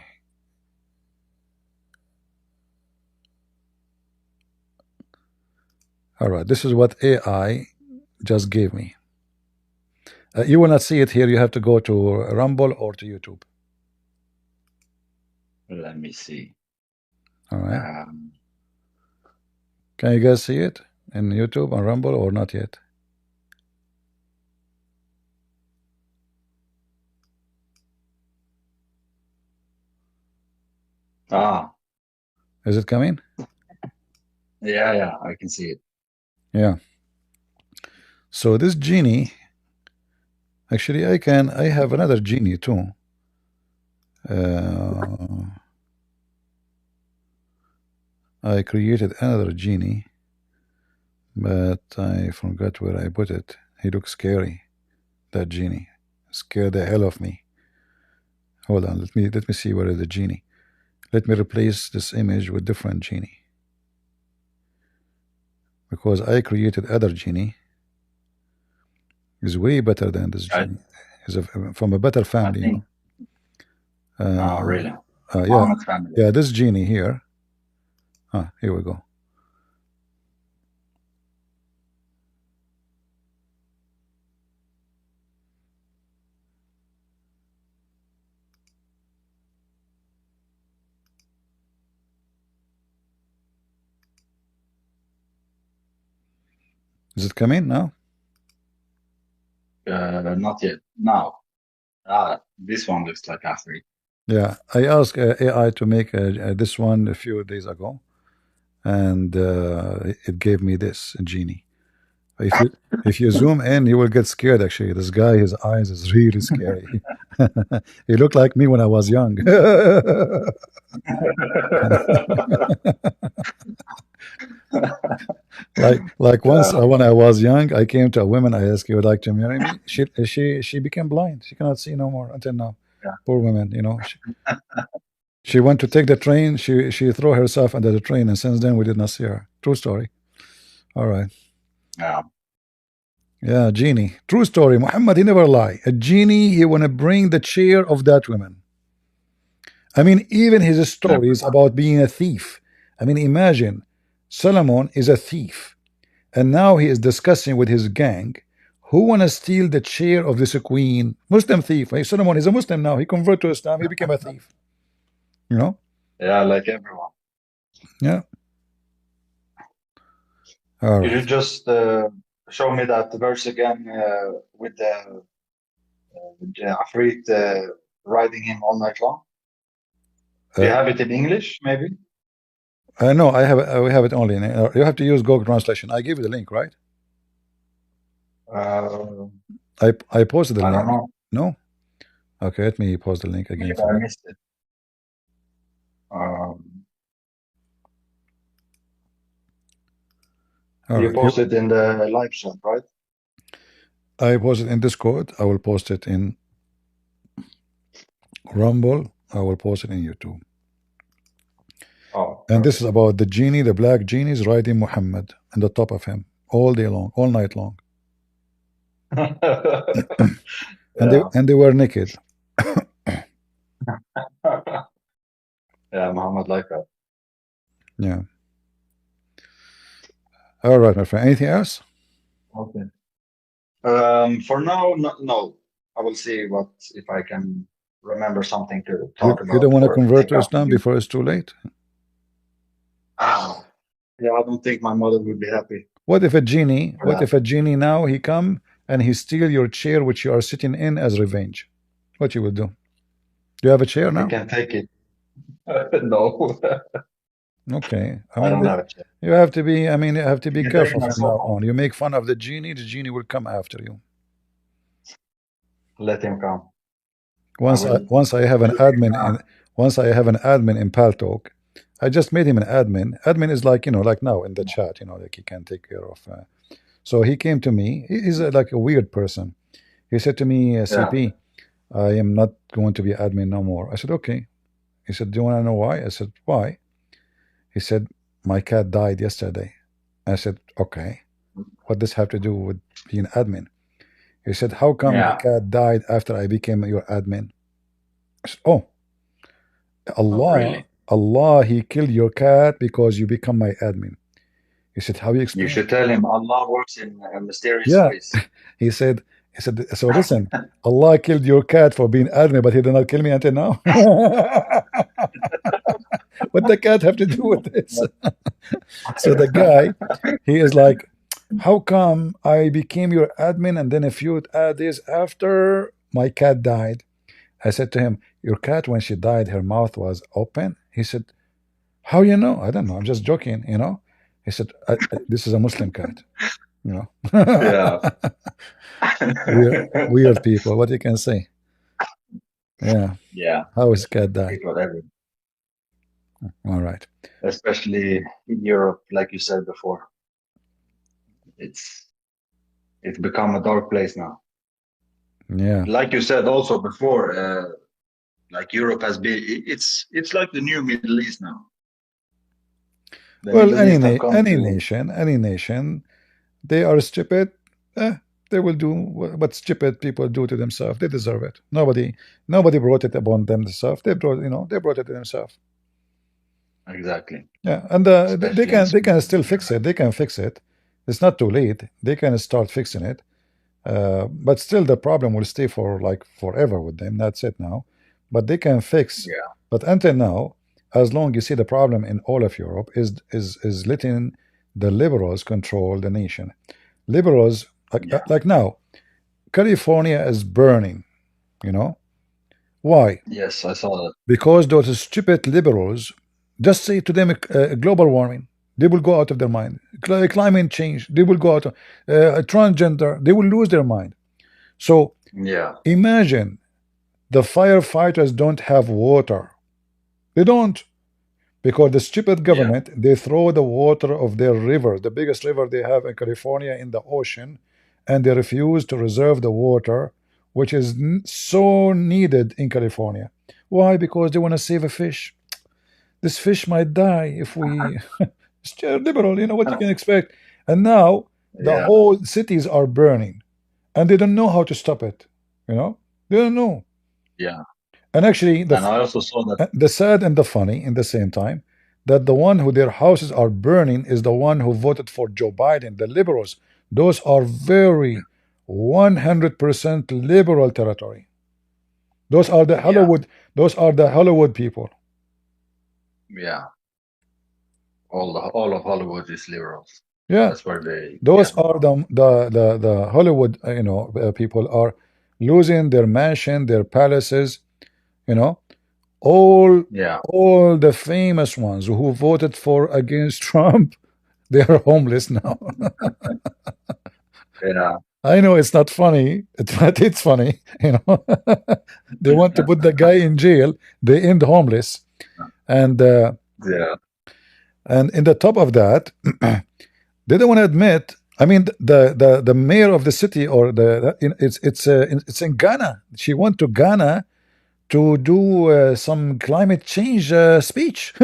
All right, this is what AI just gave me. You will not see it here. You have to go to Rumble or to YouTube. Let me see. All right. Can you guys see it in YouTube and Rumble or not yet? Ah, Is it coming? yeah, I can see it. Yeah. So this genie, actually, I have another genie too. I created another genie, but I forgot where I put it. He looks scary. That genie scared the hell of me. Hold on, let me see where is the genie. Let me replace this image with different genie, because I created other genie. Is way better than this genie. Is from a better family. You know? Oh, really? Yeah, Muhammad's family. yeah. This genie here. Here we go. Is it coming now? Not yet. Now. This one looks like Afri. Yeah, I asked AI to make this one a few days ago, and it gave me this genie. If you zoom in, you will get scared. Actually, this guy, his eyes is really scary. He looked like me when I was young. like once when I was young, I came to a woman. I asked, "You would like to marry me?" She became blind. She cannot see no more until now. Yeah. Poor woman, you know. She went to take the train. She threw herself under the train, and since then we did not see her. True story. All right. Yeah. Yeah, genie. True story. Muhammad, he never lie. A genie, he want to bring the chair of that woman. I mean, even his stories about being a thief. I mean, imagine Solomon is a thief, and now he is discussing with his gang who want to steal the chair of this queen. Muslim thief. Hey, Solomon is a Muslim now. He converted to Islam. He became a thief. You know? Yeah, like everyone. Yeah. All Could you right. just show me that verse again with the Afrit riding him all night long? Do you have it in English, maybe? No, we have it only in. You have to use Google Translation. I gave you the link, right? I posted the I link. don't know. No. Okay, let me post the link again. Maybe I missed it. You posted in the live chat, right? I posted in Discord. I will post it in Rumble. I will post it in YouTube. Oh, and this is about the genie, the black genie is riding Muhammad on the top of him all day long, all night long. And they were naked. Yeah, Muhammad like that. Yeah. All right, my friend. Anything else? Okay. For now, no. I will see if I can remember something to talk about. You don't want to convert to Islam before it's too late? Yeah, I don't think my mother would be happy. What if a genie? What if a genie now he come and he steal your chair which you are sitting in as revenge? What you will do? Do you have a chair now? I can take it. No. Okay. I don't have a chair. You have to be. I mean, you have to be careful from now on. You make fun of the genie will come after you. Let him come. Once I have an admin in Paltalk, I just made him an admin. Admin is like, you know, like now in the chat, you know, like he can take care of. So he came to me. He's like a weird person. He said to me, CP, I am not going to be admin no more. I said, okay. He said, do you want to know why? I said, why? He said, my cat died yesterday. I said, okay. What does have to do with being admin? He said, how come my cat died after I became your admin? Oh, Allah, really? Allah, He killed your cat because you become my admin. He said, how you You explain? should tell him Allah works in mysterious Yeah. ways. He said, so listen, Allah killed your cat for being admin, but He did not kill me until now. What the cat have to do with this? So the guy, he is like, how come I became your admin and then a few days after my cat died? I said to him, your cat, when she died, her mouth was open. He said, how you know? I don't know. I'm just joking, you know. He said, this is a Muslim cat, you know. Yeah. Weird people. What you can say? Yeah. Yeah. How his cat died? People everywhere, All right. especially in Europe, like you said before. It's become a dark place now. Yeah. Like you said also before, like Europe has been. It's like the new Middle East now. The Well, Middle East have come any to. nation, they are stupid. They will do what stupid people do to themselves. They deserve it. Nobody brought it upon themselves. They brought it to themselves. Exactly. Yeah, and Especially in they can Sweden. still fix it. They can fix it. It's not too late. They can start fixing it. But still, the problem will stay for like forever with them. That's it now. But they can fix. Yeah. But until now, as long you see the problem in all of Europe is letting the liberals control the nation. Liberals Yeah. like now, California is burning. You know why? Yes, I saw that. Because those stupid liberals just say to them global warming. They will go out of their mind. Climate change. They will go out. Transgender. They will lose their mind. So Yeah. imagine the firefighters don't have water. They don't. Because the stupid government, they throw the water of their river, the biggest river they have in California, in the ocean, and they refuse to reserve the water, which is so needed in California. Why? Because they want to save a fish. This fish might die if we it's liberal, you know what you can expect. And now the Yeah. whole cities are burning, and they don't know how to stop it. You know, they don't know. Yeah. And actually, And I also saw that. the sad and the funny in the same time, that the one who their houses are burning is the one who voted for Joe Biden, the liberals. Those are very 100% liberal territory. Those are the Hollywood. Those are the Hollywood people. Yeah. All of Hollywood is liberals. Yeah, That's where they. those Yeah. are the Hollywood. People are losing their mansion, their palaces. You know, all Yeah. all the famous ones who voted for against Trump, they are homeless now. Yeah. I know it's not funny, but it's funny. They want to put the guy in jail. They end homeless, and Yeah. and in the top of that, they don't want to admit. I mean, the mayor of the city, or it's in Ghana. She went to Ghana to do some climate change speech.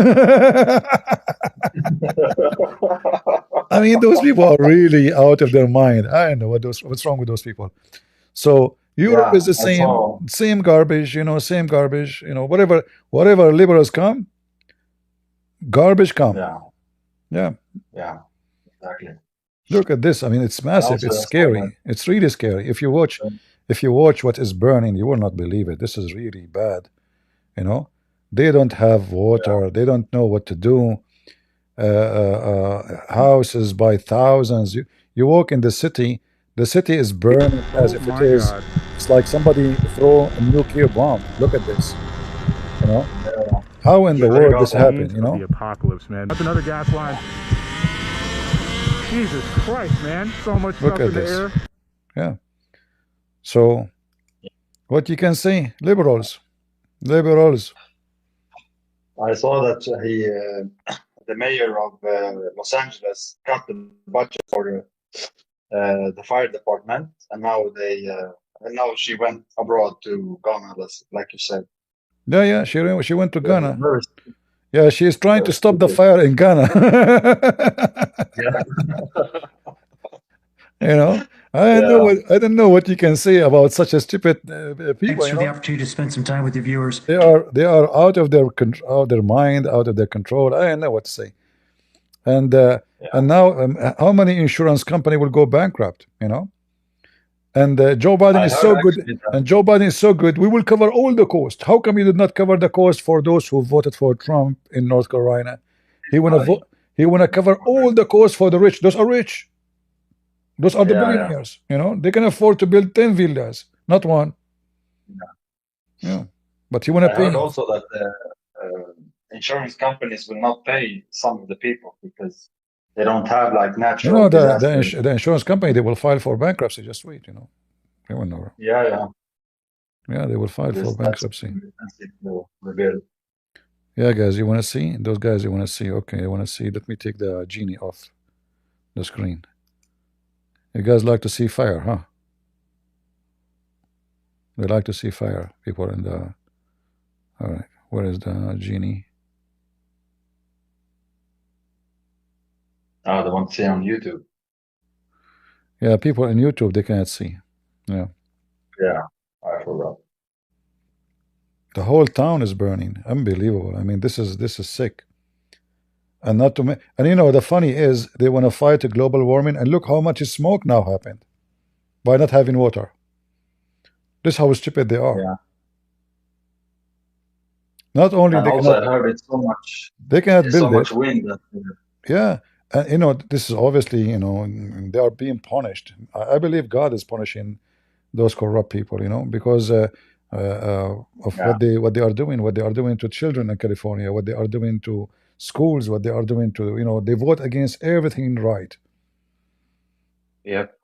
I mean, those people are really out of their mind. I don't know what's wrong with those people. So Europe Yeah, is the I saw. same garbage, same garbage. Whatever liberals come, garbage come. Yeah. Yeah. Yeah. Exactly. Look at this. I mean, it's massive. Also, It's I saw scary. It's really scary. If you watch what is burning, you will not believe it. This is really bad. They don't have water. They don't know what to do. Houses by thousands. You walk in the city is burning as if it is. It's like somebody throw a nuclear bomb. Look at this. How in the world this happened? The apocalypse, man. That's another gas line. Jesus Christ, man! So much Look stuff at in the this. air. Yeah. So, what you can say, liberals. I saw that the mayor of Los Angeles cut the budget for the fire department, and now she went abroad to Ghana, like you said. Yeah. She went to Ghana. Very Yeah, she is trying to stop the stupid. fire in Ghana. Yeah. You know, I don't know what you can say about such a stupid people. Thanks for You the know, opportunity to spend some time with your viewers. they are out of their out of their mind, out of their control. I don't know what to say. And now, how many insurance company will go bankrupt? You know, and Joe Biden I is heard so good. actually that. And Joe Biden is so good. We will cover all the cost. How come you did not cover the cost for those who voted for Trump in North Carolina? He wanna vote. He wanna cover all the cost for the rich. Those are rich. Those are the Yeah, yeah. billionaires. You know, they can afford to build 10 villas, not one. Yeah, but you want I to pay. heard also that insurance companies will not pay some of the people because they don't have like You natural know, disasters. the insurance company, they will file for bankruptcy. Just wait, you know. They will never. Yeah, yeah. Yeah, they will file for That's bankruptcy. expensive to rebuild. Yeah, guys, you want to see? Those guys, you want to see? Okay, you want to see? Let me take the genie off the screen. You guys like to see fire, huh? They like to see fire. People in the. All right, where is the genie? Oh, they want to see on YouTube. Yeah, people in YouTube, they can't see. Yeah. Yeah, I forgot. The whole town is burning. Unbelievable. I mean, this is sick. And not to and you know, the funny is they want to fight global warming, and look how much smoke now happened by not having water. This is how stupid they are. Yeah. Not only And they also, cannot, I heard it's so much. they cannot It's so build it. much wind that. Yeah, and you know, this is obviously, you know, they are being punished. I believe God is punishing those corrupt people, you know, because of Yeah. what they are doing to children in California, what they are doing to schools, what they are doing to, you know, they vote against everything right. Yep.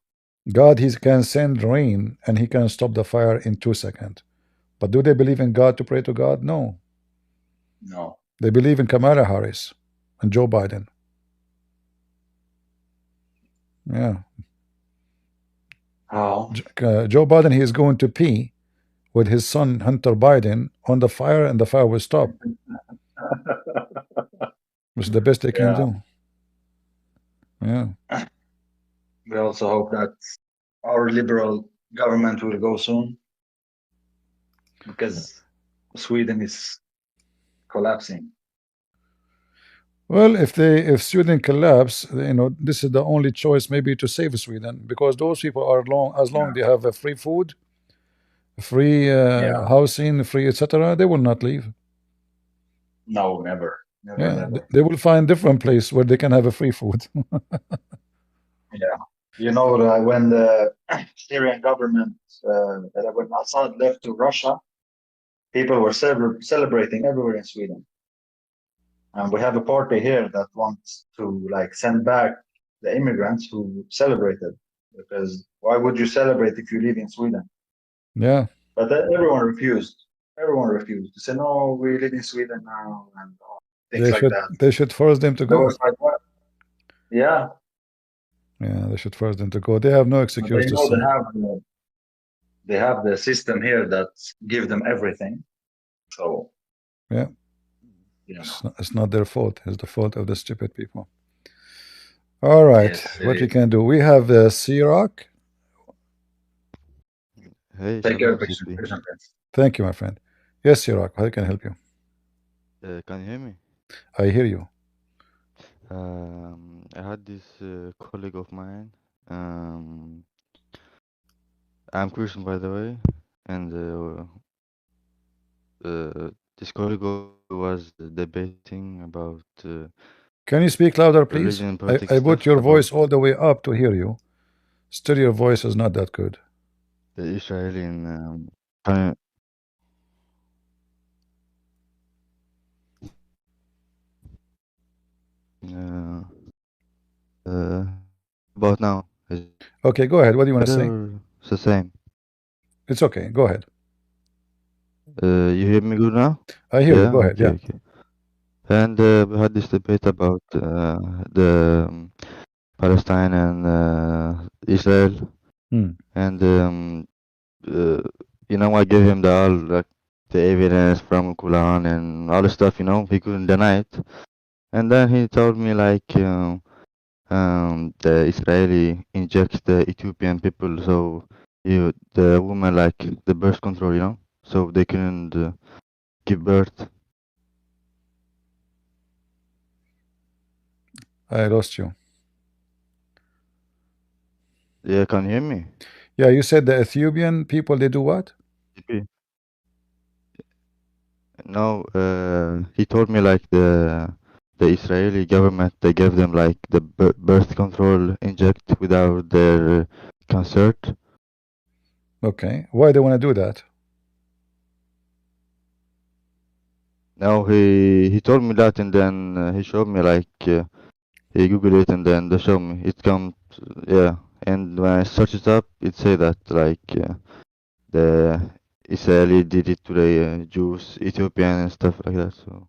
God, he can send rain and he can stop the fire in 2 seconds. But do they believe in God to pray to God? No. No. They believe in Kamala Harris and Joe Biden. Yeah. How? Joe Biden, he is going to pee with his son Hunter Biden on the fire, and the fire will stop. Which is the best they can do. Yeah. We also hope that our liberal government will go soon, because Sweden is collapsing. Well, if Sweden collapse, you know, this is the only choice maybe to save Sweden, because those people are as long they have free food, free housing, free etc., they will not leave. No, never. Never, Yeah, never. they will find different place where they can have a free food. Yeah. You know, when the Syrian government, when Assad left to Russia, people were celebrating everywhere in Sweden. And we have a party here that wants to like send back the immigrants who celebrated, because why would you celebrate if you live in Sweden? Yeah. But everyone refused. Everyone refused to say, no, we live in Sweden now, and things like that. They should force them to There go. was like, what? Yeah. Yeah, they should force them to go. They have no excuse They to know say. they have the system here that give them everything. So yeah, you know. it's not their fault. It's the fault of the stupid people. All right, Yes, what we is. can do? We have C-Rock. Hey, Take care, Shalom, picture. CP. Thank you, my friend. Yes, C-Rock, how can I help you? Can you hear me? I hear you. I had this colleague of mine. I'm Christian, by the way, and this colleague was debating about Can you speak louder, please? religion and politics I put stuff, your about voice all the way up to hear you. Still, your voice is not that good. the Israeli and about now. Is Okay, go ahead. What do you want to better say? or it's the same? It's okay. Go ahead. You hear me good now? I hear you. Go ahead. Okay, Yeah. okay. And we had this debate about the Palestine and Israel. And you know, I gave him the all like the evidence from Quran and all the stuff. You know, he couldn't deny it. And then he told me like, the Israeli injects the Ethiopian people, so the woman like the birth control, you know, so they couldn't give birth. I lost you. Yeah, can you hear me? Yeah, you said the Ethiopian people, they do what? Okay. No, he told me like the Israeli government, they gave them like the birth control inject without their consent. Okay, why they want to do that? No, he told me that, and then he showed me like he googled it, and then they showed me it comes, yeah. And when I search it up, it say that like the Israeli did it to the Jews, Ethiopian, and stuff like that. So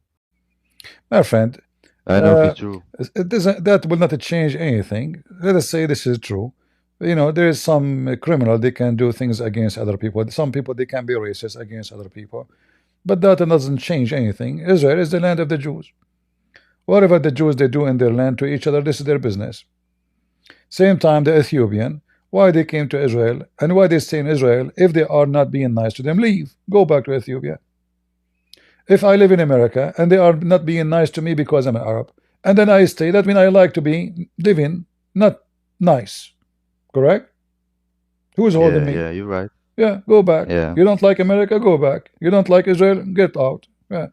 My friend, I don't know if it's true. it doesn't, that will not change anything. Let us say this is true. You know, there is some criminal, they can do things against other people. Some people, they can be racist against other people. But that doesn't change anything. Israel is the land of the Jews. Whatever the Jews they do in their land to each other, this is their business. Same time, the Ethiopian, why they came to Israel and why they stay in Israel, if they are not being nice to them, leave. Go back to Ethiopia. If I live in America and they are not being nice to me because I'm an Arab, and then I stay, that means I like to be living not nice. Correct? Who's holding me? Yeah, you're right. Yeah, go back. Yeah. You don't like America, go back. You don't like Israel, get out. Yeah.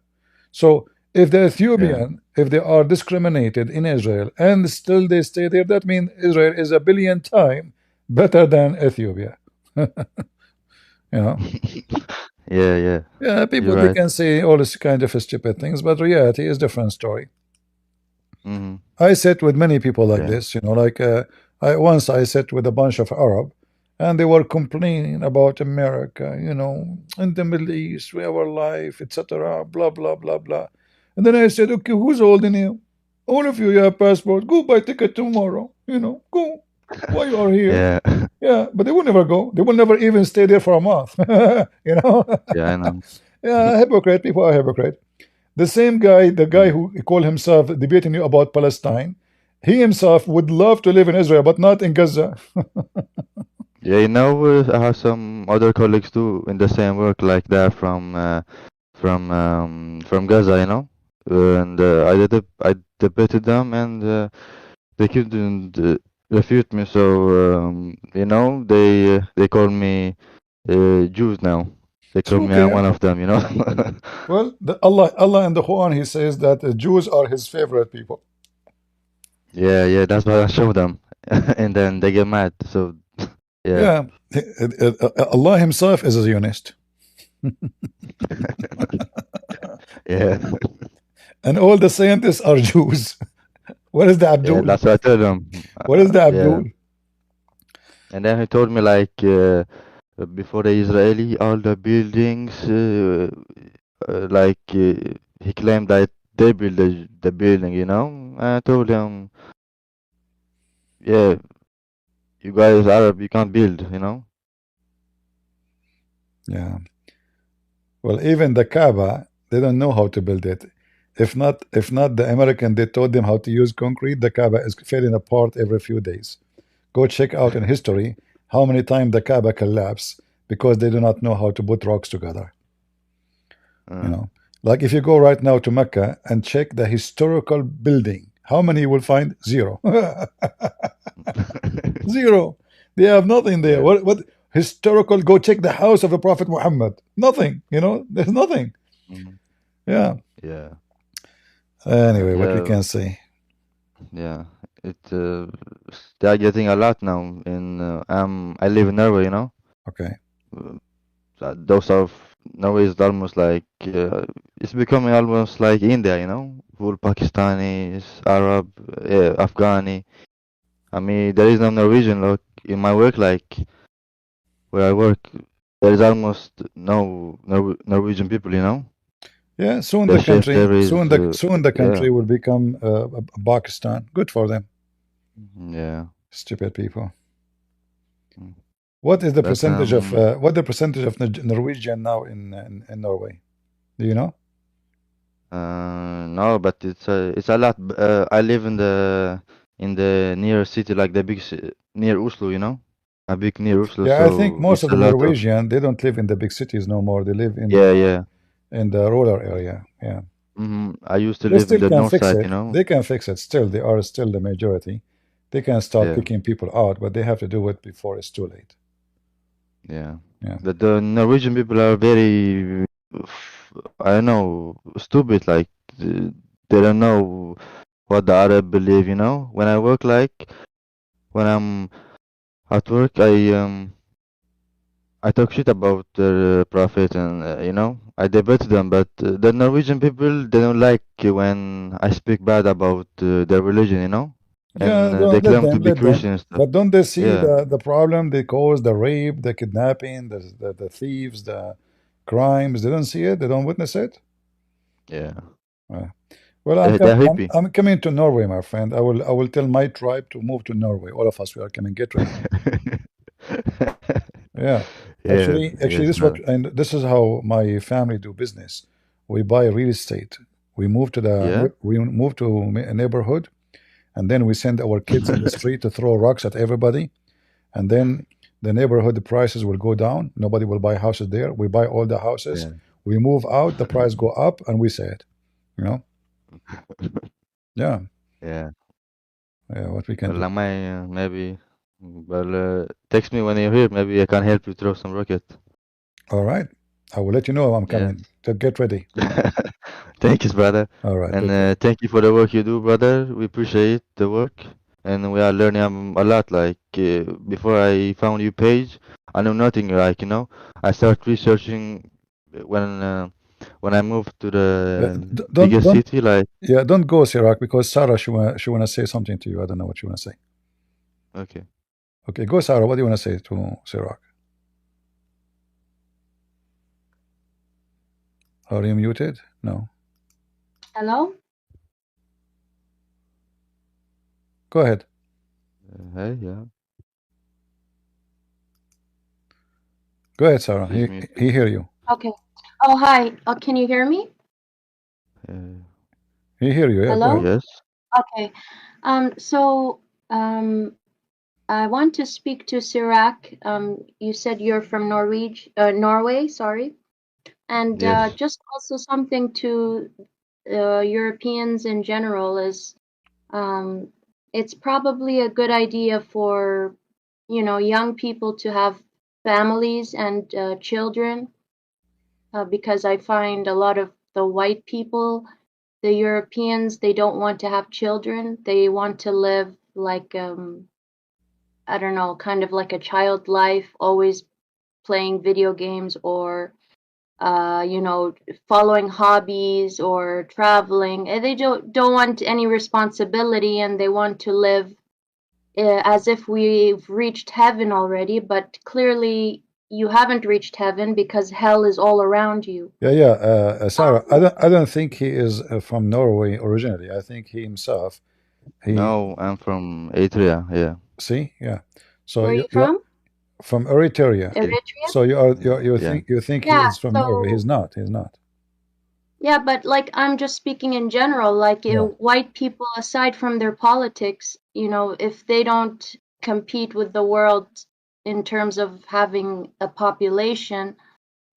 So if the Ethiopian, if they are discriminated in Israel and still they stay there, that means Israel is a billion times better than Ethiopia. You know? Yeah, people you're they right. can say all this kind of stupid things, but reality is different story. Mm-hmm. I sit with many people like Yeah. this, you know, like once I sat with a bunch of Arab and they were complaining about America, you know, in the Middle East, our life, etc., blah blah blah blah. And then I said, okay, who's holding you? All of you have passport. Go buy ticket tomorrow. You know, go. Why you are here? Yeah. Yeah, but they will never go. They will never even stay there for a month. You know? Yeah, I know. Yeah, hypocrite. People are hypocrite. The same guy, the guy who called himself debating you about Palestine, he himself would love to live in Israel, but not in Gaza. Yeah, you know, I have some other colleagues too in the same work like that from Gaza, you know, and I debated them, and they couldn't refute me. So you know, they call me Jews now. They call So me okay. one of them, you know. Well, Allah in the Quran, He says that the Jews are His favorite people. Yeah, that's what I show them, and then they get mad. So yeah. Allah Himself is a Zionist. Yeah. And all the scientists are Jews. What is the Yeah, Abdul? that's what I told him. What is the Abdul? Yeah. And then he told me like before the Israeli, all the buildings, like he claimed that they built the building, you know. And I told him, yeah, you guys Arab, you can't build, you know. Yeah. Well, even the Kaaba, they don't know how to build it. If not the American, they taught them how to use concrete. The Kaaba is falling apart every few days. Go check out in history how many times the Kaaba collapsed because they do not know how to put rocks together. You know, like if you go right now to Mecca and check the historical building, how many you will find? Zero. Zero. They have nothing there. Yeah. What historical? Go check the house of the Prophet Muhammad. Nothing. You know, there's nothing. Yeah. Yeah. Anyway, what we can say. Yeah, they are getting a lot now. In I live in Norway, you know. Okay. Those of Norway is almost like it's becoming almost like India, you know. Full Pakistanis, Arab, Afghani. I mean, there is no Norwegian. Look, in my work, like where I work, there is almost no Norwegian people, you know. Yeah, soon The the chef country, there is, soon the country will become Pakistan. Good for them. Yeah. Stupid people. What is the percentage of Norwegian now in Norway? Do you know? No, but it's a lot. I live in the in the near city, like the big near Oslo, you know, a big near Oslo. Yeah, I think So most it's of a the lot of Norwegian, they don't live in the big cities no more. They live yeah, yeah. in the rural area. Yeah. I used to They live in still the can north fix side, it. you know. They can fix it. Still, they are still the majority. They can start Yeah, kicking people out, but they have to do it before it's too late. yeah. Yeah. But the Norwegian people are very, I don't know, stupid. Like they don't know what the Arab believe, you know. When I work, like when I'm at work, I talk shit about the prophet and you know I debate them, but the Norwegian people they don't like when I speak bad about their religion, you know, Yeah, and don't they let claim to them, be let them. Christian and stuff. But don't they see Yeah, the problem they cause, the rape, the kidnapping, the thieves, the crimes? They don't see it. They don't witness it. yeah. Uh, well, They're hippie. I'm coming to Norway, my friend. I will tell my tribe to move to Norway. All of us, we are coming. Get ready. Yeah, Yes, actually, yes, this what man. and this is how my family do business. We buy real estate. We move to Yeah, we move to a neighborhood, and then we send our kids in the street to throw rocks at everybody, and then the neighborhood prices will go down. Nobody will buy houses there. We buy all the houses. yeah, We move out. The price go up, and we say it. You know? Yeah, yeah. yeah. What we can Well, do. I might maybe. Well, text me when you're here. Maybe I can help you throw some rocket. All right. I will let you know I'm Yeah. coming. So get ready. Thank you, brother. All right. And Take care. thank you for the work you do, brother. We appreciate the work. And we are learning a lot. Like, before I found your page, I know nothing. Like, you know, I start researching when I moved to the biggest Don't. city. Like, Yeah, don't go, Sirach, because Sarah she wanna say something to you. I don't know what you wanna say. okay. Okay, go, Sarah. What do you wanna say to Sirach? Are you muted? No. Hello? Go ahead. Hey, yeah. Go ahead, Sarah. She's muted. He hear you. Okay. Oh, hi. Can you hear me? He hear you. Yeah, go Hello? ahead. Yes. Okay. So, I want to speak to Sirach. You said you're from Norway, sorry. And Yes. just also something to Europeans in general is it's probably a good idea for, young people to have families and children, because I find a lot of the white people, the Europeans, they don't want to have children. They want to live like, I don't know, kind of like a child life, always playing video games or, following hobbies or traveling. And they don't want any responsibility, and they want to live as if we've reached heaven already. But clearly, you haven't reached heaven because hell is all around you. Yeah, yeah. Sarah, Um, I don't think he is from Norway originally. I think he himself. He No, I'm from Eritrea. Yeah. see, yeah. So where are you you're from? from Eritrea. Okay. Eritrea? So Yeah. you think he Yeah. is from Norway. So He's not. He's not. yeah, but like I'm just speaking in general, like Yeah. white people, aside from their politics, if they don't compete with the world in terms of having a population,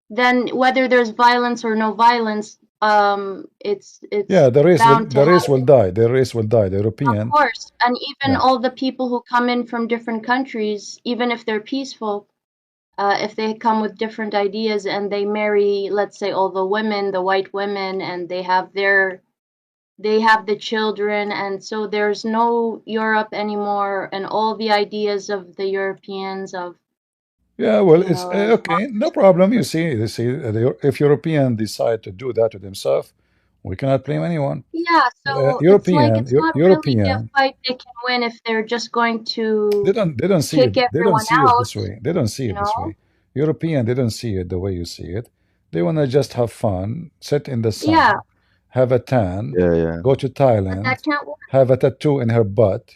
then whether there's violence or no violence, Yeah, it's bound to the race happen. will die. The race will die. The Of European. course, and even Yeah. all the people who come in from different countries, even if they're peaceful, if they come with different ideas and they marry, let's say, all the women, the white women, and they have the children, and so there's no Europe anymore, and all the ideas of the Europeans of, Yeah, well, it's okay, no problem. If European decide to do that to themselves, we cannot blame anyone. yeah, so it's like it's not really a European, fight they can win if they're just going they to don't see kick it. They don't everyone see it out, this way. They don't see you it this know? way. European, they don't see it the way you see it. They wanna just have fun, sit in the Yeah, sun, have a tan, Yeah, yeah. go to but that Thailand, can't work. have a tattoo in her butt,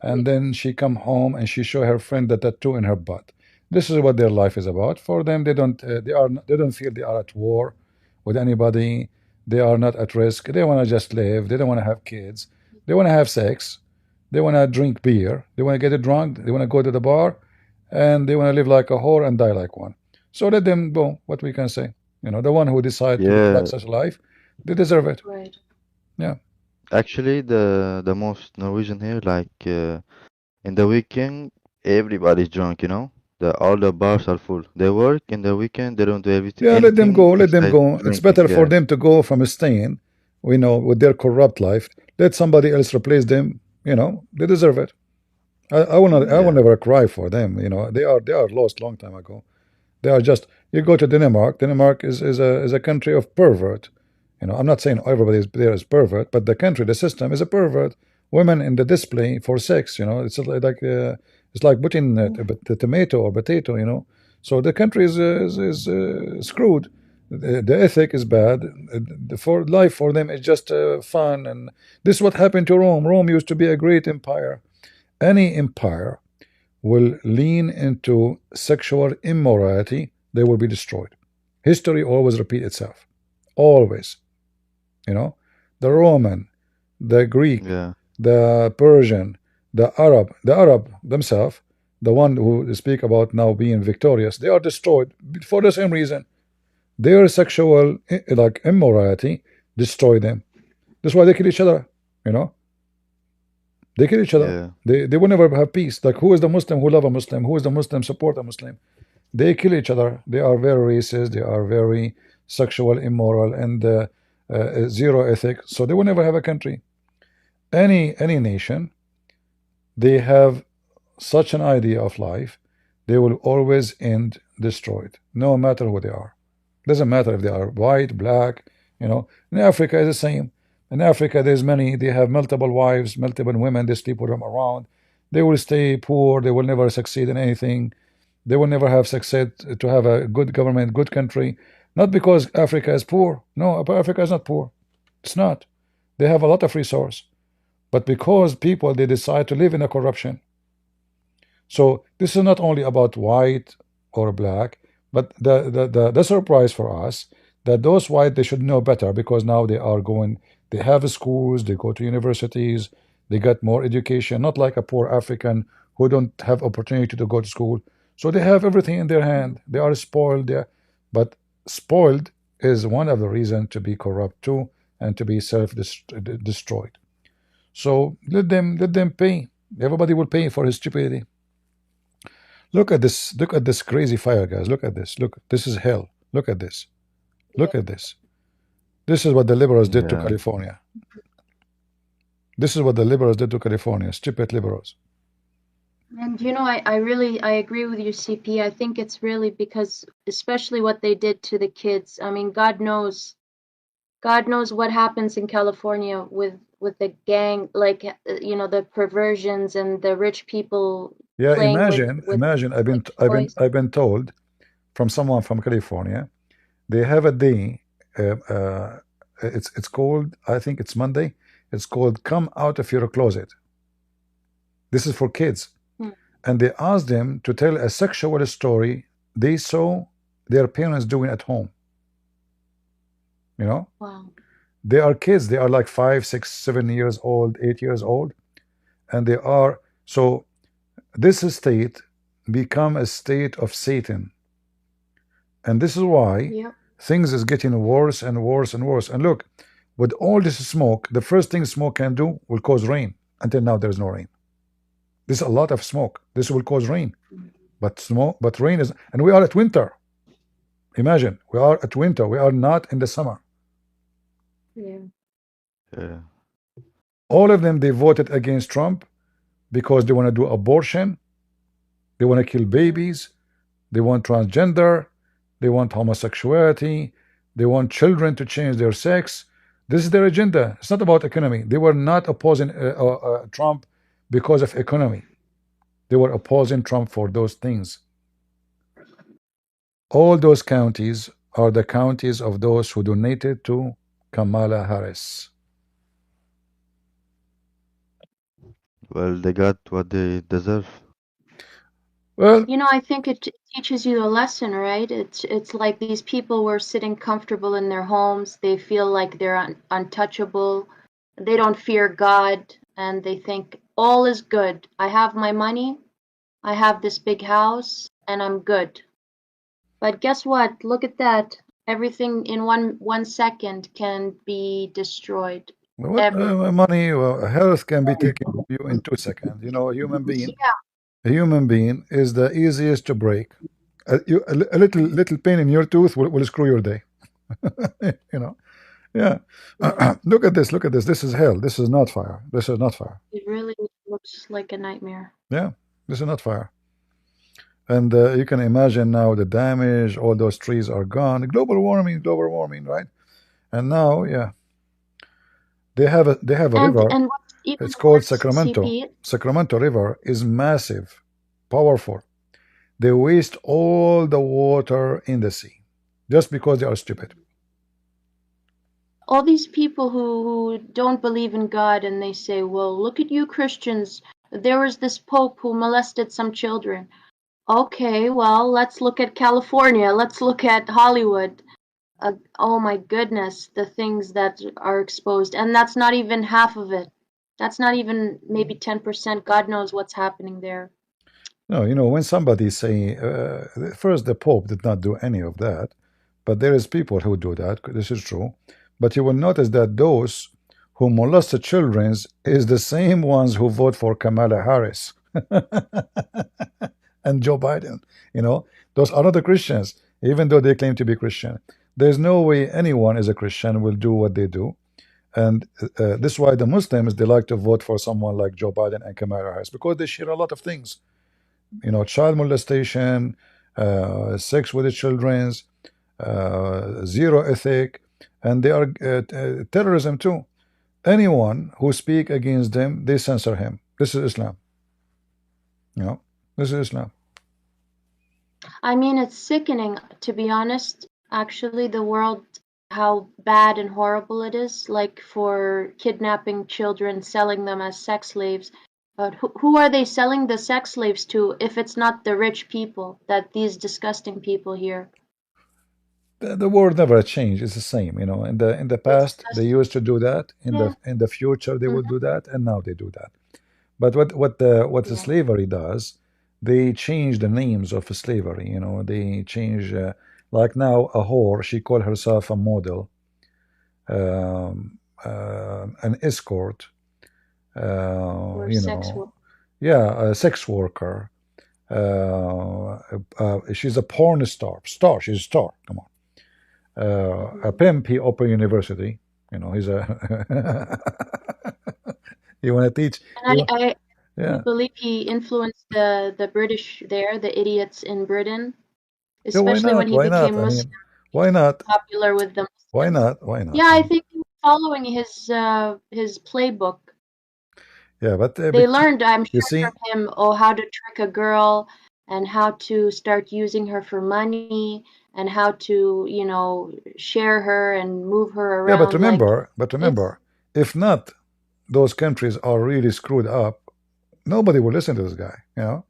and then she come home and she show her friend the tattoo in her butt. This is what their life is about. For them, they don't feel they are at war with anybody. They are not at risk. They want to just live. They don't want to have kids. They want to have sex. They want to drink beer. They want to get drunk. They want to go to the bar, and they want to live like a whore and die like one. So let them go. What we can say, the one who decide to live like Yeah, such a life, they deserve it. Right. Yeah. actually, the most Norwegian here, like in the weekend, everybody's drunk, you know. All the bars are full. They work in the weekend. They don't do Yeah, let them anything go. Let them except go. It's drinking. better for Yeah, them to go from staying, with their corrupt life. Let somebody else replace them. They deserve it. I will not. I will yeah, never cry for them. They are lost long time ago. They are just. You go to Denmark. Denmark is a country of pervert. I'm not saying everybody there is pervert, but the country, the system is a pervert. Women in the display for sex. It's like putting the tomato or potato. So the country is screwed. The ethic is bad. For life for them is just fun, and this is what happened to Rome. Rome used to be a great empire. Any empire will lean into sexual immorality, they will be destroyed. History always repeats itself. Always. The Roman, the Greek, yeah, the Persian, the Arab themselves, the one who speak about now being victorious, they are destroyed for the same reason. Their sexual like immorality destroy them. That's why they kill each other. You know, they kill each other. yeah, They will never have peace. Like, who is the Muslim who love a Muslim? Who is the Muslim support a Muslim? They kill each other. They are very racist. They are very sexual, immoral, and zero ethic. So they will never have a country. Any nation, they have such an idea of life, they will always end destroyed, no matter who they are. Doesn't matter if they are white, black. In Africa is the same. In Africa, there's many. They have multiple wives, multiple women. They sleep with them around. They will stay poor. They will never succeed in anything. They will never have success to have a good government, good country. Not because Africa is poor. No, Africa is not poor. It's not. They have a lot of resource, but because people, they decide to live in a corruption. So this is not only about white or black, but the surprise for us that those white, they should know better, because now they have schools, they go to universities, they get more education, not like a poor African who don't have opportunity to go to school. So they have everything in their hand. They are spoiled there, but spoiled is one of the reasons to be corrupt too, and to be self-destroyed. So let them pay. Everybody will pay for his stupidity. Look at this. Look at this crazy fire, guys. Look at this. Look, this is hell. Look at this. Look at this. This is what the liberals did to yeah. California. This is what the liberals did to California. Stupid liberals. And I agree with you, CP. I think it's really because, especially what they did to the kids. I mean, God knows what happens in California with the gang, like the perversions and the rich people Yeah, playing imagine. I've been with I've been toys. I've been told from someone from California, they have a day. It's called, I think it's Monday. It's called "Come Out of Your Closet." This is for kids, and they ask them to tell a sexual story they saw their parents doing at home. Wow. They are kids. They are like 5, 6, 7 years old, 8 years old, and they are so. This state become a state of Satan, and this is why Yep. things is getting worse and worse and worse. And look, with all this smoke, the first thing smoke can do will cause rain. Until now, there's no rain. There's a lot of smoke. This will cause rain, but rain is, and we are at winter. Imagine, we are at winter. We are not in the summer. Yeah. Yeah. All of them, they voted against Trump because they want to do abortion, they want to kill babies, they want transgender, they want homosexuality, they want children to change their sex. This is their agenda. It's not about economy. They were not opposing Trump because of economy. They were opposing Trump for those things. All those counties are the counties of those who donated to Kamala Harris. Well, they got what they deserve. Well, I think it teaches you a lesson, right? It's like these people were sitting comfortable in their homes. They feel like they're untouchable. They don't fear God, and they think all is good. I have my money, I have this big house, and I'm good. But guess what? Look at that. Everything in one second can be destroyed. What money, health can be taken from you in 2 seconds. You know, Yeah. a human being is the easiest to break. A little pain in your tooth will screw your day. You know, yeah. Look at this. Look at this. This is hell. This is not fire. This is not fire. It really looks like a nightmare. Yeah, this is not fire. And you can imagine now the damage. All those trees are gone. Global warming, right? And now, yeah, they have a river. And what's even It's called worse, Sacramento. CP, Sacramento River is massive, powerful. They waste all the water in the sea just because they are stupid. all these people who don't believe in God and they say, well, look at you Christians. There was this Pope who molested some children. Okay, well, let's look at California. Let's look at Hollywood. Oh my goodness, the things that are exposed. And that's not even half of it. That's not even maybe 10%. God knows what's happening there. No, you know, when somebody say, first, the Pope did not do any of that, but there is people who do that. This is true. But you will notice that those who molest the children is the same ones who vote for Kamala Harris and Joe Biden. You know, those are not the Christians, even though they claim to be Christian. There's no way anyone is a Christian will do what they do. And this is why the Muslims, they like to vote for someone like Joe Biden and Kamala Harris, because they share a lot of things. You know, child molestation, sex with the children, zero ethic, and they are terrorism too. Anyone who speak against them, they censor him. This is Islam. You know, this is Islam. I mean, it's sickening, to be honest. Actually, the world, how bad and horrible it is, like for kidnapping children, selling them as sex slaves. But who are they selling the sex slaves to if it's not the rich people, that these disgusting people here? The world never changed. It's the same. You know, in the past they used to do that. In the future they will do that, and now they do that. But what the slavery does, they change the names of slavery. You know, they change. Like now, a whore, she called herself a model, an escort, you know, yeah, a sex worker. She's a porn star. She's a star. Come on. A pimp, he opened university. You know, he's a. You want to teach? And I Yeah. believe he influenced the British there, the idiots in Britain, Yeah, why especially not? when he Why not? became I Muslim. mean, why not? Popular with them. Why not? Why not? Yeah, I think he was following his playbook. Yeah, but They learned, I'm you sure, see, from him, how to trick a girl and how to start using her for money and how to, you know, share her and move her around. yeah, but remember, if not, those countries are really screwed up. Nobody will listen to this guy. You know,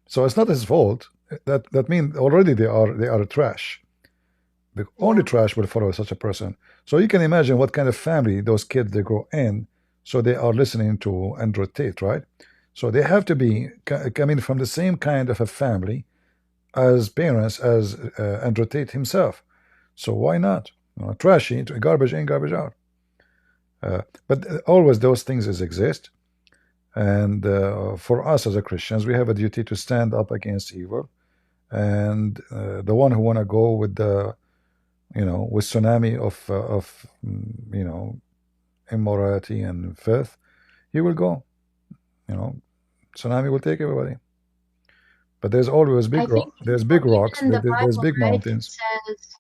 so it's not his fault. That means already they are trash. Only trash will follow such a person. So you can imagine what kind of family those kids they grow in. So they are listening to Andrew Tate, right? So they have to be coming from the same kind of a family as parents as Andrew Tate himself. So why not? You know, trashy, garbage in, garbage out. But always those things exist. And for us as a Christians, we have a duty to stand up against evil. And the one who want to go with the, you know, with tsunami of you know, immorality and filth, he will go. You know, tsunami will take everybody. But there's always big there's big rocks, there's big mountains. It says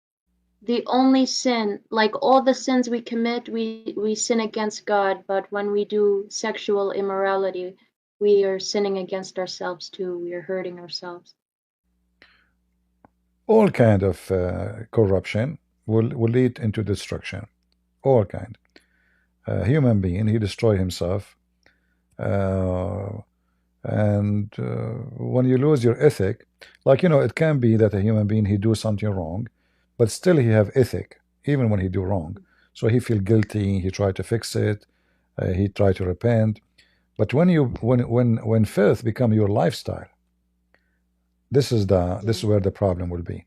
the only sin, like all the sins we commit, we sin against God, but when we do sexual immorality, we are sinning against ourselves too. We are hurting ourselves. All kind of corruption will lead into destruction. All kind. Human being, he destroy himself. And when you lose your ethic, like, you know, it can be that a human being, he do something wrong, but still he have ethic, even when he do wrong. So he feel guilty, he try to fix it, he try to repent. But when you when filth become your lifestyle, this is where the problem will be.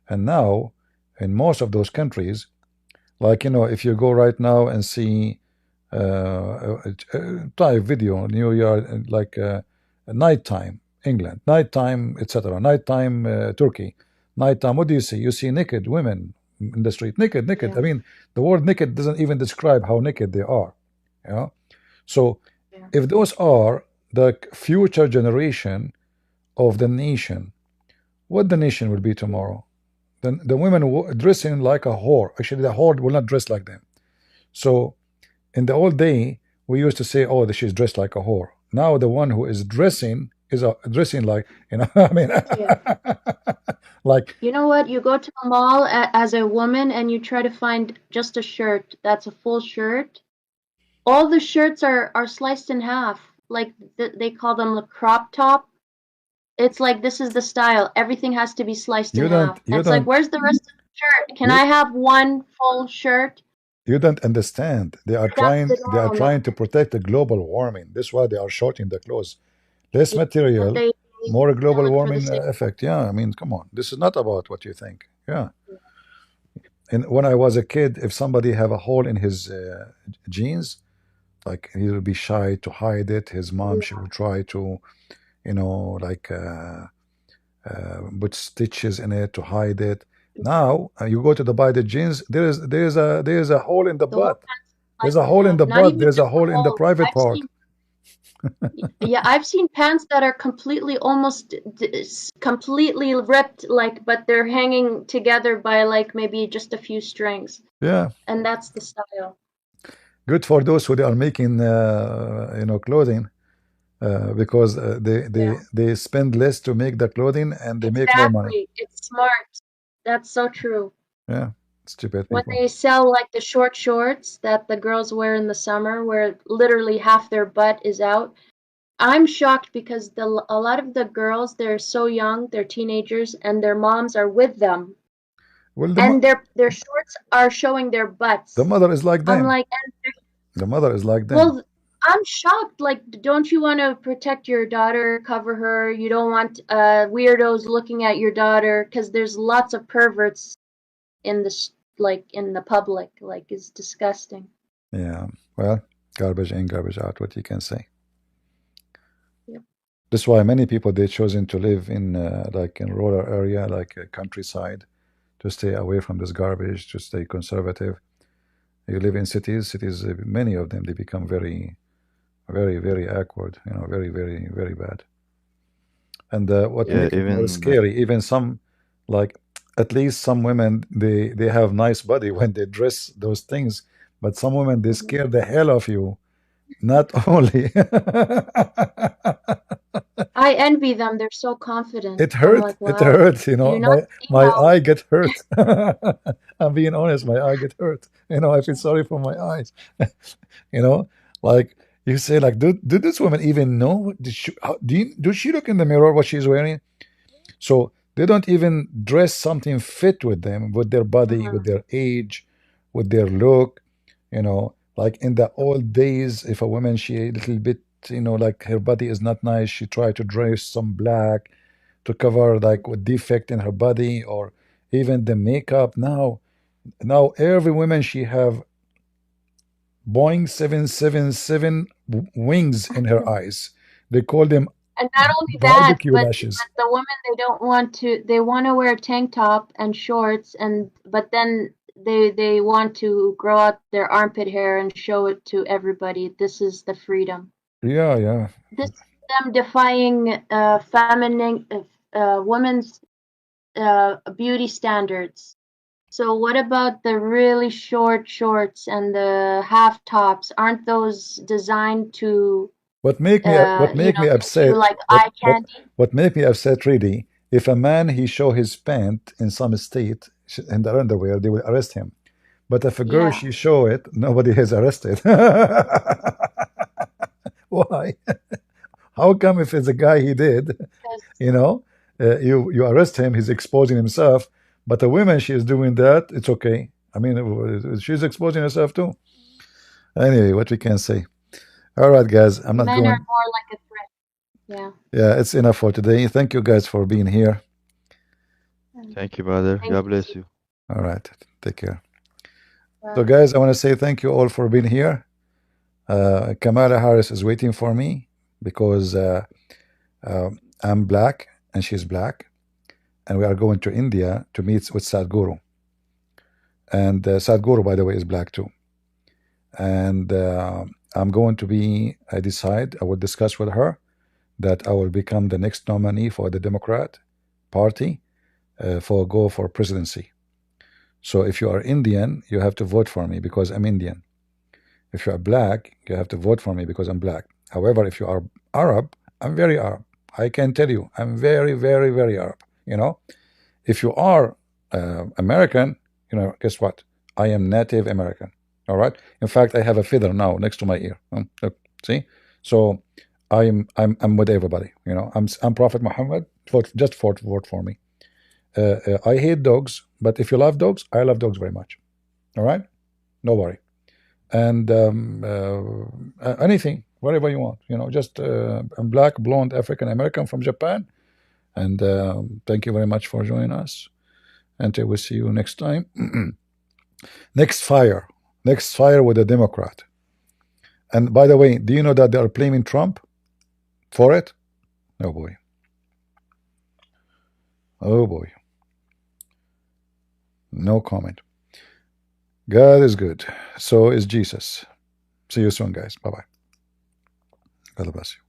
And now, in most of those countries, like if you go right now and see type video New York, like nighttime England, nighttime etc., nighttime Turkey, nighttime, what do you see? You see naked women in the street, naked. I mean, the word naked doesn't even describe how naked they are. Yeah. So if those are the future generation of the nation, what the nation will be tomorrow? Then the women dressing like a whore. Actually, the whore will not dress like them. So in the old day, we used to say, "Oh, she's dressed like a whore." Now the one who is dressing is dressing like, I mean, like, You know what? You go to a mall as a woman and you try to find just a shirt that's a full shirt. All the shirts are sliced in half. Like they call them the crop top. It's like this is the style. Everything has to be sliced in half. It's like, where's the rest of the shirt? Can I have one full shirt? You don't understand. They are trying to protect the global warming. That's why they are shorting the clothes. Less material, more global warming effect. Yeah, I mean, come on. This is not about what you think. Yeah. And when I was a kid, if somebody have a hole in his jeans, like he would be shy to hide it. His mom, she would try to, like put stitches in it to hide it. Now you go to buy the jeans. There's a hole in the butt. There's a hole in the butt. There's a hole in the private part. Yeah, I've seen pants that are completely completely ripped, but they're hanging together by maybe just a few strings. Yeah. And that's the style. Good for those who they are making clothing, because they spend less to make the clothing and they make more money. It's smart. That's so true. Yeah, stupid people. When they sell the short shorts that the girls wear in the summer, where literally half their butt is out, I'm shocked because a lot of the girls, they're so young, they're teenagers, and their moms are with them. Well, and their shorts are showing their butts. The mother is like them. I'm like, the mother is like them. Well, I'm shocked. Don't you want to protect your daughter, cover her? You don't want weirdos looking at your daughter, because there's lots of perverts in the public. It's disgusting. Yeah. Well, garbage in, garbage out. What you can say. Yep. That's why many people they chosen to live in in rural area, like countryside, to stay away from this garbage, to stay conservative. You live in cities, many of them, they become very, very, very awkward, very, very, very bad. And what makes it more scary, even some, at least some women, they have nice body when they dress those things, but some women, they scare the hell of you. Not only. I envy them. They're so confident. It hurts. Like, wow, it hurts. My eye get hurt. I'm being honest. My eye get hurt. I feel sorry for my eyes. Like you say, did this woman even know? Does she look in the mirror what she's wearing? So they don't even dress something fit with them, with their body, with their age, with their look. Like in the old days, if a woman, she a little bit, her body is not nice, she tried to dress some black to cover a defect in her body, or even the makeup. Now every woman, she have Boeing 777 wings in her eyes. They call them. And not only that, but the women, they want to wear a tank top and shorts, but then they want to grow out their armpit hair and show it to everybody. This is the freedom. Yeah. This is them defying feminine women's beauty standards. So what about the really short shorts and the half tops? Aren't those designed to what make me upset? Eye candy? What make me upset really? If a man he show his pant in some state in the underwear, they will arrest him. But if a girl she show it, nobody is arrested. Why? How come if it's a guy he did, you arrest him, he's exposing himself. But a woman, she is doing that, it's okay. I mean, she's exposing herself too. Anyway, what we can say. All right, guys. I'm not Men are going. more like a threat. Yeah. Yeah, it's enough for today. Thank you guys for being here. Thank you, brother. Thank God you. bless you. All right. Take care. So, guys, I want to say thank you all for being here. Kamala Harris is waiting for me because I'm black and she's black, and we are going to India to meet with Sadhguru. And Sadhguru, by the way, is black too. And I'm going to be, I will discuss with her that I will become the next nominee for the Democrat Party for presidency. So if you are Indian, you have to vote for me because I'm Indian. If you are black, you have to vote for me because I'm black. However, if you are Arab, I'm very Arab. I can tell you, I'm very, very, very Arab. You know, if you are American, you know, guess what? I am Native American. All right. In fact, I have a feather now next to my ear. Look, see? So I'm with everybody. You know, I'm Prophet Muhammad. Vote for me. I hate dogs, but if you love dogs, I love dogs very much. All right, no worry. And anything, whatever you want, you know, just I'm black, blonde, African American from Japan. And thank you very much for joining us. Until we see you next time. Next fire with a Democrat. And by the way, do you know that they are blaming Trump for it? Oh boy. Oh boy. No comment. God is good. So is Jesus. See you soon, guys. Bye-bye. God bless you.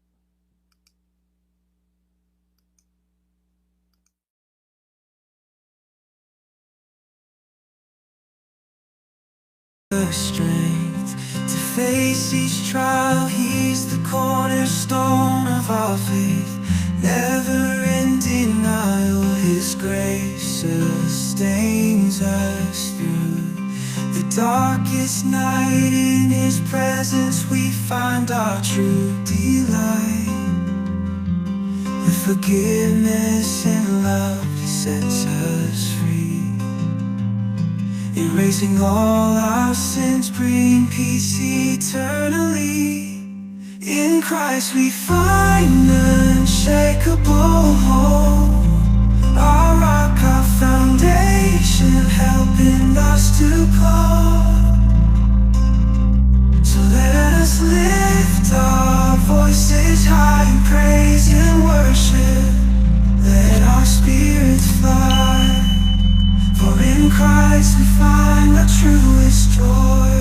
The strength to face each trial, He's the cornerstone of our faith. Never in denial, His grace sustains us through the darkest night. In His presence we find our true delight. With forgiveness and love, He sets us free, erasing all our sins, bring peace eternally. In Christ we find unshakable hope, our rock, our foundation, helping us to go. So let us lift our voices high in praise and worship. Let our spirits fly, for in Christ we find our truest joy.